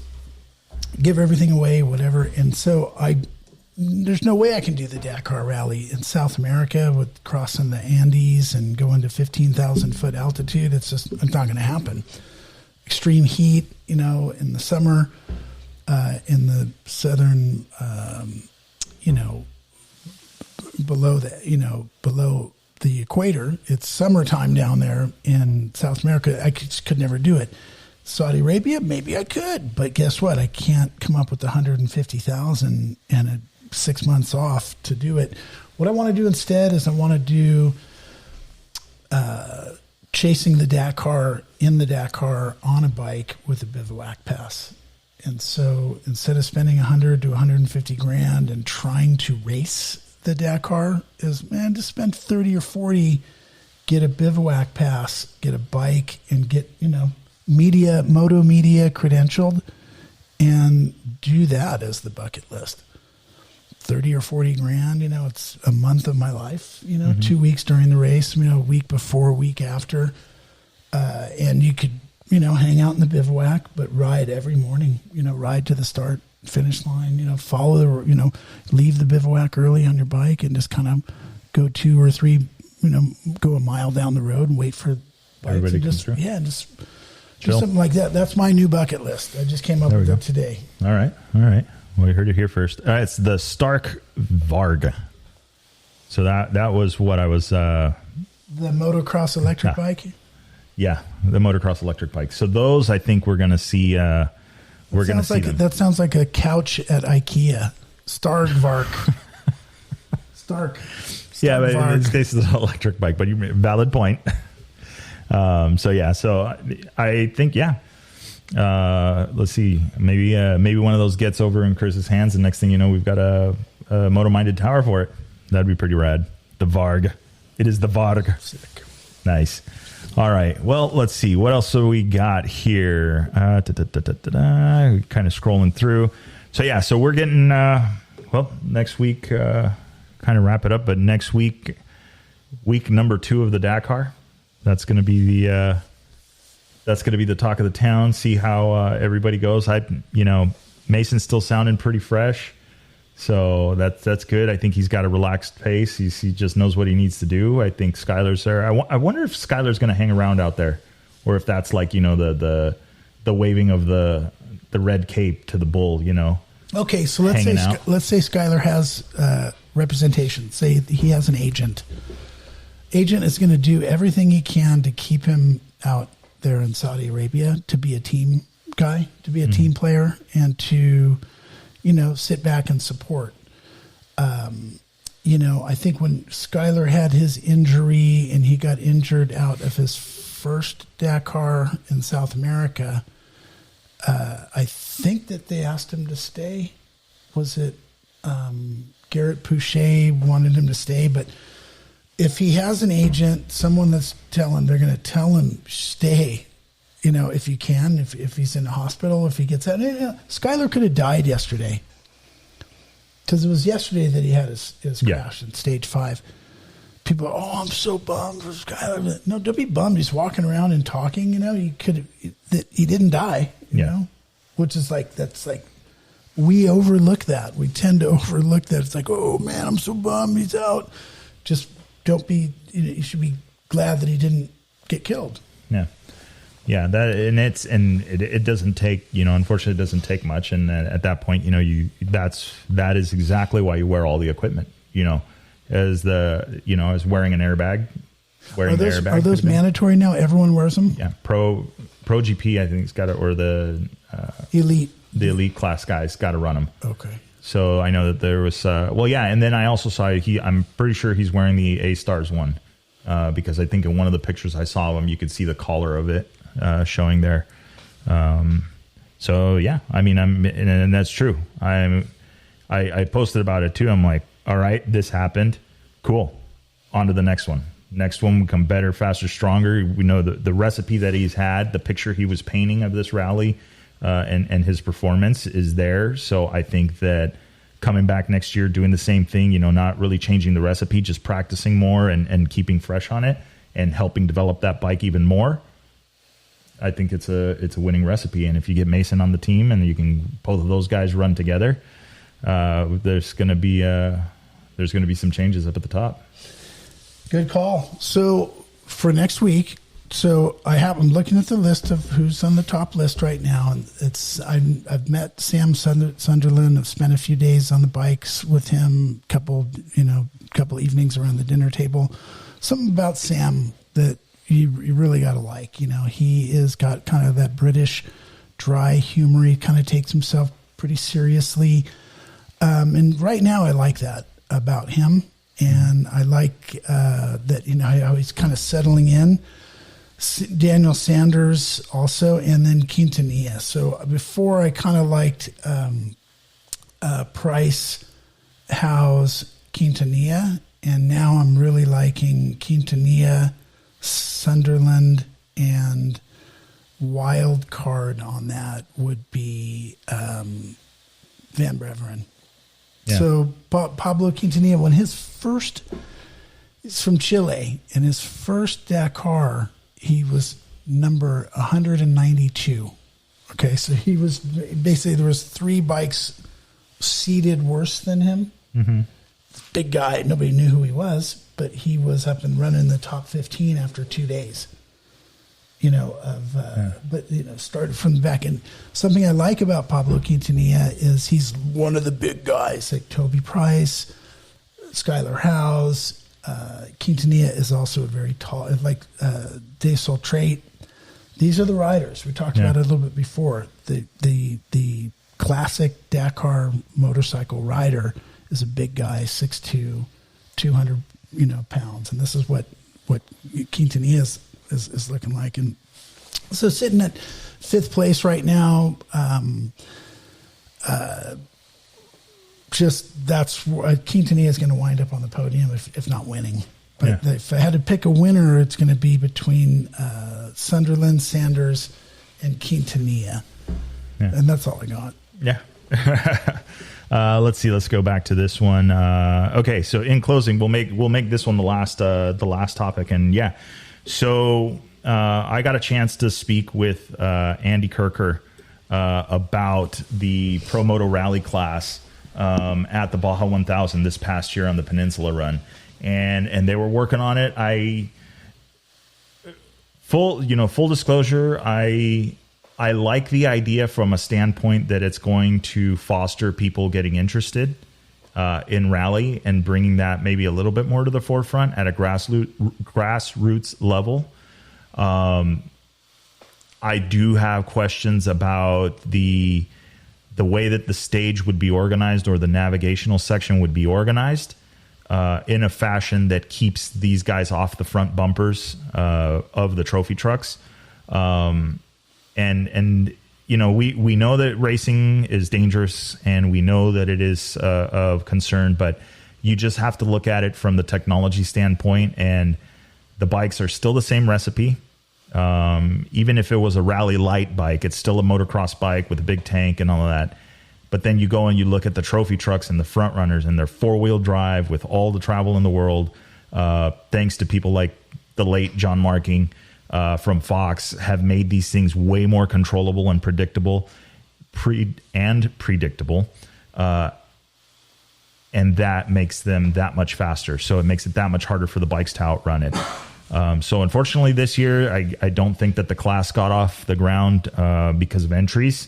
give everything away, whatever. And so there's no way I can do the Dakar rally in South America with crossing the Andes and going to 15,000 foot altitude. It's not going to happen. Extreme heat, you know, in the summer, in the southern, you know, below the equator. It's summertime down there in South America. I could never do it. Saudi Arabia, maybe I could, but guess what? I can't come up with 150,000 and 6 months off to do it. What I want to do instead is I want to do chasing the Dakar in the Dakar on a bike with a bivouac pass. And so instead of spending 100 to 150 grand and trying to race the Dakar, just spend 30 or 40, get a bivouac pass, get a bike, and get, you know, moto media credentialed, and do that as the bucket list. 30 or 40 grand, you know, it's a month of my life, you know, 2 weeks during the race, you know, a week before, a week after. And you could, you know, hang out in the bivouac, but ride every morning, you know, ride to the start, finish line, you know, leave the bivouac early on your bike and just kind of go 2 or 3, you know, go a mile down the road and wait for bikes. Everybody and just do something like that. That's my new bucket list. I just came up with it today. All right. Well, you heard it here first. It's the Stark Varg. So that was what I was. The motocross electric bike. Yeah, the motocross electric bike. So those, I think, we're going to see. We're going to see them. That sounds like a couch at IKEA. Starkvark. Stark. Yeah, but in this case, it's an electric bike. But valid point. So I think let's see. Maybe one of those gets over in Chris's hands, and next thing you know, we've got a motor-minded tower for it. That'd be pretty rad. The Varg. It is the Varg. Sick. Nice. All right. Well, let's see. What else do we got here? Kind of scrolling through. So we're getting, next week, kind of wrap it up. But next week number 2 of the Dakar, that's going to be the talk of the town. See how everybody goes. Mason's still sounding pretty fresh. So that's good. I think he's got a relaxed pace. He just knows what he needs to do. I think Skylar's there. I wonder if Skylar's going to hang around out there, or if that's like the waving of the red cape to the bull. Okay, so let's say Skylar has representation. Say he has an agent. Agent is going to do everything he can to keep him out there in Saudi Arabia, to be a team guy, to be a team player, and to sit back and support. I think when Skylar had his injury and he got injured out of his first Dakar in South America, I think that they asked him to stay. Was it Garrett Pouchet wanted him to stay? But if he has an agent, someone they're going to tell him, stay. If you can, if he's in a hospital, if he gets out. Skylar could have died yesterday, because it was yesterday that he had his crash in stage 5. People are, I'm so bummed for Skylar. No, don't be bummed. He's walking around and talking. He didn't die. Which is we overlook that. We tend to overlook that. It's like, oh man, I'm so bummed he's out. Just don't be. You should be glad that he didn't get killed. Yeah. Yeah, it doesn't take, unfortunately it doesn't take much. And at that point, that is exactly why you wear all the equipment, as wearing an airbag. Are those mandatory now? Everyone wears them? Yeah. Pro GP, I think it's got it, or the elite. The elite class guys got to run them. Okay. So I know that there was, and then I also saw I'm pretty sure he's wearing the A-Stars one, because I think in one of the pictures I saw of him, you could see the collar of it showing there. And that's true. I posted about it too. I'm like, all right, this happened. Cool. On to the next one. Next one will become better, faster, stronger. We know the recipe that he's had, the picture he was painting of this rally, and his performance is there. So I think that coming back next year, doing the same thing, not really changing the recipe, just practicing more and keeping fresh on it and helping develop that bike even more. I think it's a winning recipe. And if you get Mason on the team and you can both of those guys run together, there's going to be some changes up at the top. Good call. So for next week, I'm looking at the list of who's on the top list right now, and I've met Sam Sunderland. I've spent a few days on the bikes with him, couple evenings around the dinner table. Something about Sam that you really got to like. He is got kind of that British dry humor. He kind of takes himself pretty seriously, and right now I like that about him, and I like that how he's kind of settling in. Daniel Sanders also, and then Quintanilla. So before I kind of liked Price, Howes, Quintanilla, and now I'm really liking Quintanilla, Sunderland, and wild card on that would be Van Beveren. Yeah. So Pablo Quintanilla, when he's from Chile, and his first Dakar, he was number 192. Okay, so he was basically, there was 3 bikes seated worse than him. Mm-hmm. Big guy, nobody knew who he was, but he was up and running the top 15 after 2 days. Started from the back. And something I like about Pablo Quintanilla is he's one of the big guys, like Toby Price, Skylar Howes. Quintanilla is also a very tall, like De Soltrate. These are the riders. We talked about it a little bit before. The classic Dakar motorcycle rider is a big guy, 6'2", 200 pounds, and this is what Quintanilla is looking like. And so sitting at 5th place right now. That's Quintanilla is going to wind up on the podium if not winning. But if I had to pick a winner, it's going to be between Sunderland, Sanders, and Quintanilla. Yeah. And that's all I got. Yeah. Let's see. Let's go back to this one. Okay. So in closing, we'll make this one the last topic. And so I got a chance to speak with Andy Kirker about the Pro Moto Rally class at the Baja 1000 this past year on the Peninsula Run, and they were working on it. Full disclosure, I like the idea from a standpoint that it's going to foster people getting interested in rally and bringing that maybe a little bit more to the forefront at a grassroots level. I do have questions about the way that the stage would be organized or the navigational section would be organized in a fashion that keeps these guys off the front bumpers of the trophy trucks. And we know that racing is dangerous and we know that it is of concern, but you just have to look at it from the technology standpoint, and the bikes are still the same recipe. Even if it was a rally light bike, it's still a motocross bike with a big tank and all of that. But then you go and you look at the trophy trucks and the front runners, and they're 4-wheel drive with all the travel in the world. Thanks to people like the late John Marking from Fox, have made these things way more controllable and predictable, predictable. And that makes them that much faster. So it makes it that much harder for the bikes to outrun it. So unfortunately this year, I don't think that the class got off the ground because of entries.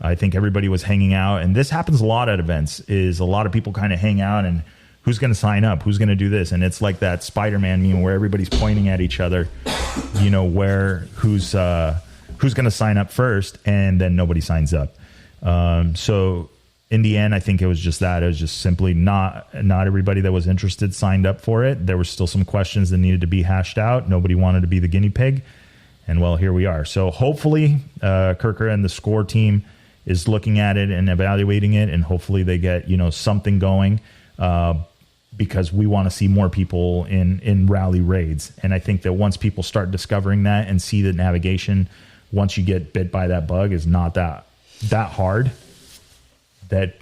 I think everybody was hanging out, and this happens a lot at events, is a lot of people kind of hang out and who's going to sign up, who's going to do this. And it's like that Spider-Man meme where everybody's pointing at each other, who's going to sign up first, and then nobody signs up. So in the end, I think it was just that. It was just simply not everybody that was interested signed up for it. There were still some questions that needed to be hashed out. Nobody wanted to be the guinea pig. And well, here we are. So hopefully Kirker and the SCORE team is looking at it and evaluating it, and hopefully they get, something going because we want to see more people in rally raids. And I think that once people start discovering that and see that navigation, once you get bit by that bug, is not that hard, that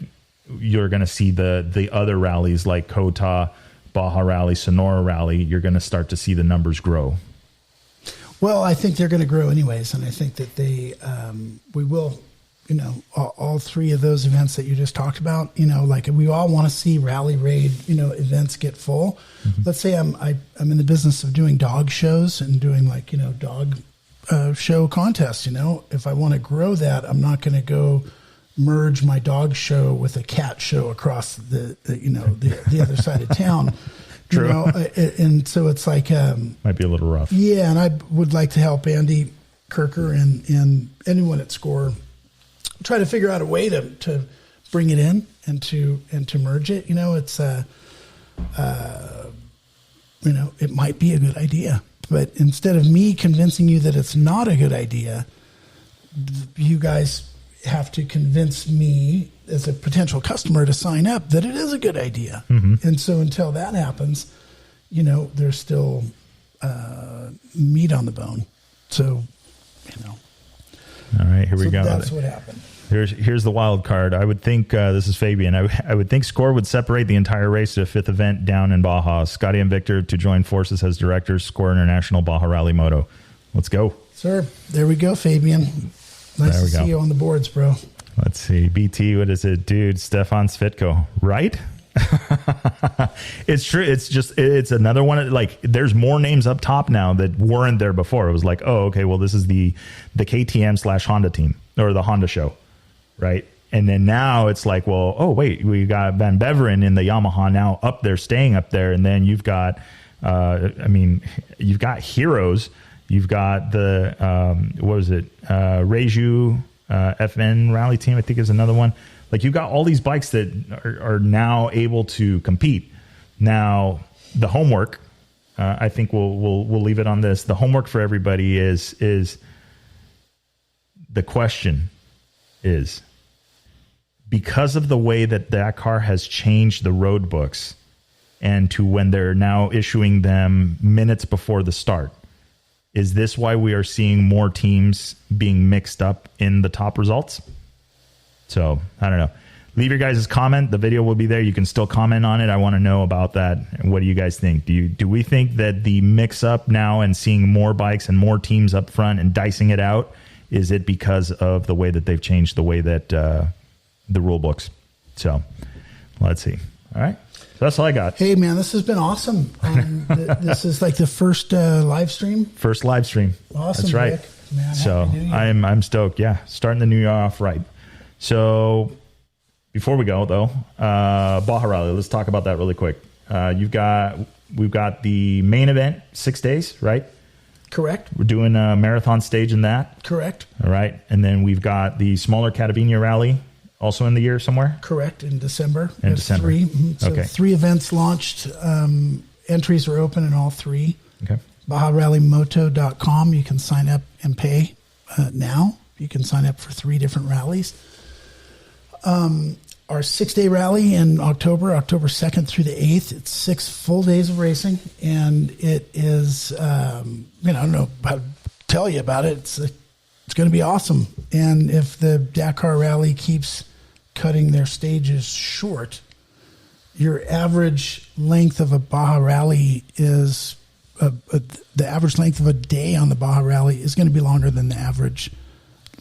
you're going to see the other rallies like Kota, Baja Rally, Sonora Rally, you're going to start to see the numbers grow. Well, I think they're going to grow anyways, and I think that we will, all three of those events that you just talked about, like we all want to see rally raid, events get full. Mm-hmm. Let's say I'm in the business of doing dog shows and doing dog show contests. If I want to grow that, I'm not going to go merge my dog show with a cat show across the other side of town. True. And so it's like might be a little rough. Yeah, and I would like to help Andy Kirker and anyone at SCORE try to figure out a way to bring it in and to merge it. It's it might be a good idea, but instead of me convincing you that it's not a good idea, you guys have to convince me as a potential customer to sign up that it is a good idea. Mm-hmm. And so until that happens, there's still meat on the bone. So, All right, here we go. That's what happened. Here's the wild card. I would think, this is Fabian, I would think SCORE would separate the entire race to a fifth event down in Baja. Scotty and Victor to join forces as directors, SCORE International Baja Rally Moto. Let's go. Sir, there we go, Fabian. Nice to see you on the boards, bro. Let's see. BT, what is it? Dude, Stefan Svitko, right? It's true. It's another one. Like, there's more names up top now that weren't there before. It was like, oh, okay, well, this is the KTM / Honda team, or the Honda show, right? And then now it's like, well, oh, wait, we got Van Beveren in the Yamaha now up there, staying up there. And then you've got, you've got Heroes. You've got the, what was it? Reju FN Rally Team, I think is another one. Like, you've got all these bikes that are now able to compete. Now, the homework, I think we'll leave it on this. The homework for everybody is the question is, because of the way that Dakar has changed the road books and to when they're now issuing them minutes before the start, is this why we are seeing more teams being mixed up in the top results? So, I don't know. Leave your guys' comment. The video will be there. You can still comment on it. I want to know about that. What do you guys think? Do we think that the mix-up now and seeing more bikes and more teams up front and dicing it out, is it because of the way that they've changed the way that the rule books? So, let's see. All right. So that's all I got. Hey, man, this has been awesome. This is like the first live stream. First live stream. Awesome. That's right. Rick. Man, so I'm stoked. Yeah, starting the new year off right. So before we go though, Baja Rally. Let's talk about that really quick. We've got the main event, 6 days, right? Correct. We're doing a marathon stage in that. Correct. All right, and then we've got the smaller Catavenia Rally. Also in the year somewhere? Correct, in December. In December. 3. So okay. 3 events launched. Entries are open in all 3. Okay. BajaRallyMoto.com. You can sign up and pay now. You can sign up for 3 different rallies. Our 6-day rally in October 2nd through the 8th. It's 6 full days of racing, and it is, I don't know how to tell you about it. It's going to be awesome. And if the Dakar Rally keeps cutting their stages short, your average length of a Baja Rally is the average length of a day on the Baja Rally is going to be longer than the average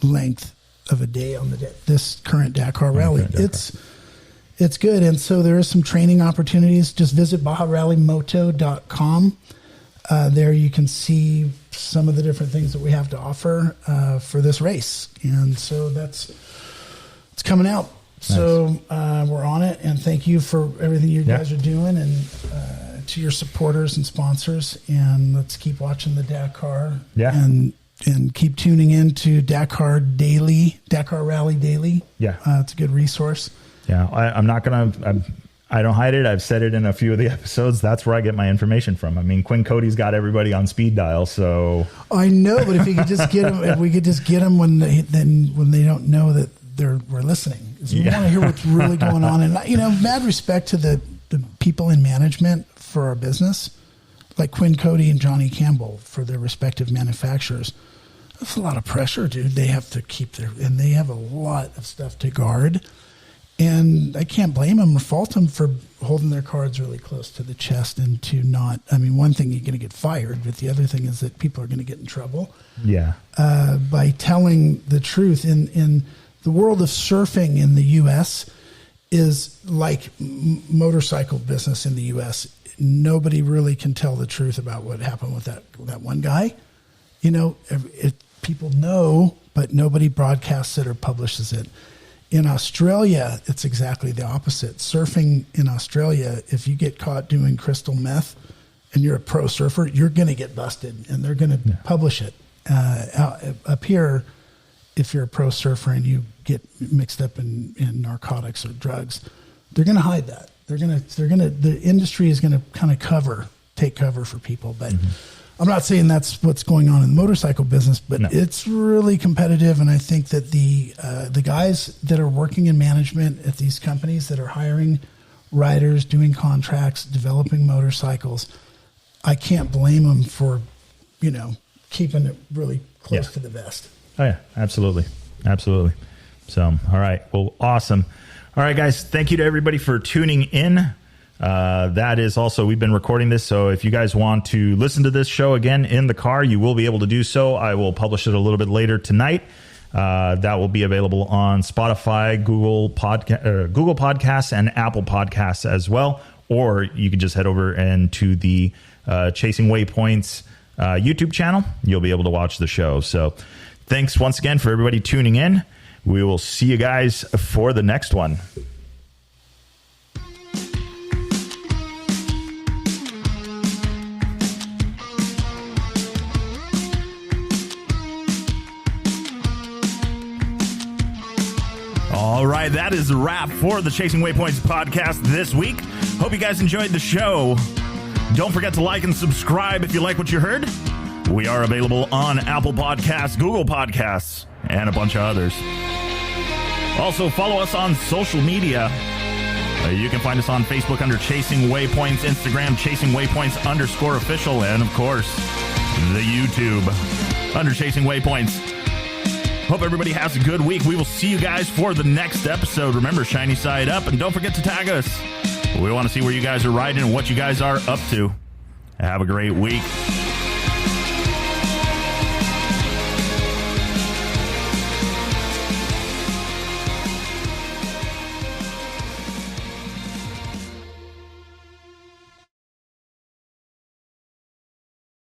length of a day on this current Dakar Rally. Okay, It's good. And so there is some training opportunities. Just visit BajaRallyMoto.com. There you can see some of the different things that we have to offer for this race. And so it's coming out. Nice. So we're on it, and thank you for everything you guys are doing, and to your supporters and sponsors. And let's keep watching the Dakar, and keep tuning in to Dakar Rally Daily. Yeah, it's a good resource. Yeah, I'm not gonna. I don't hide it. I've said it in a few of the episodes. That's where I get my information from. I mean, Quinn Cody's got everybody on speed dial, so I know. But if we could just get them, when they don't know that we're listening. We want to hear what's really going on. And mad respect to the people in management for our business, like Quinn Cody and Johnny Campbell for their respective manufacturers. That's a lot of pressure, dude. They have to and they have a lot of stuff to guard. And I can't blame them or fault them for holding their cards really close to the chest and to not. I mean, one thing, you're going to get fired, but the other thing is that people are going to get in trouble. Yeah. By telling the truth. In the world of surfing in the U.S. is like motorcycle business in the U.S. Nobody really can tell the truth about what happened with that one guy. People know, but nobody broadcasts it or publishes it. In Australia, it's exactly the opposite. Surfing in Australia, if you get caught doing crystal meth and you're a pro surfer, you're going to get busted, and they're going to publish it. Up here, if you're a pro surfer and you get mixed up in narcotics or drugs, they're going to hide that. The industry is going to kind of take cover for people. But I'm not saying that's what's going on in the motorcycle business, but it's really competitive. And I think that the guys that are working in management at these companies that are hiring riders, doing contracts, developing motorcycles, I can't blame them for, keeping it really close to the vest. Oh yeah, absolutely. Absolutely. So, all right. Well, awesome. All right, guys. Thank you to everybody for tuning in. That is also, we've been recording this, so if you guys want to listen to this show again in the car, you will be able to do so. I will publish it a little bit later tonight. That will be available on Spotify, Google Podcasts, and Apple Podcasts as well. Or you can just head over and to the Chasing Waypoints YouTube channel. You'll be able to watch the show. So thanks once again for everybody tuning in. We will see you guys for the next one. All right, that is a wrap for the Chasing Waypoints podcast this week. Hope you guys enjoyed the show. Don't forget to like and subscribe if you like what you heard. We are available on Apple Podcasts, Google Podcasts, and a bunch of others. Also, follow us on social media. You can find us on Facebook under Chasing Waypoints, Instagram Chasing Waypoints _official, and of course, the YouTube under Chasing Waypoints. Hope everybody has a good week. We will see you guys for the next episode. Remember, shiny side up, and don't forget to tag us. We want to see where you guys are riding and what you guys are up to. Have a great week.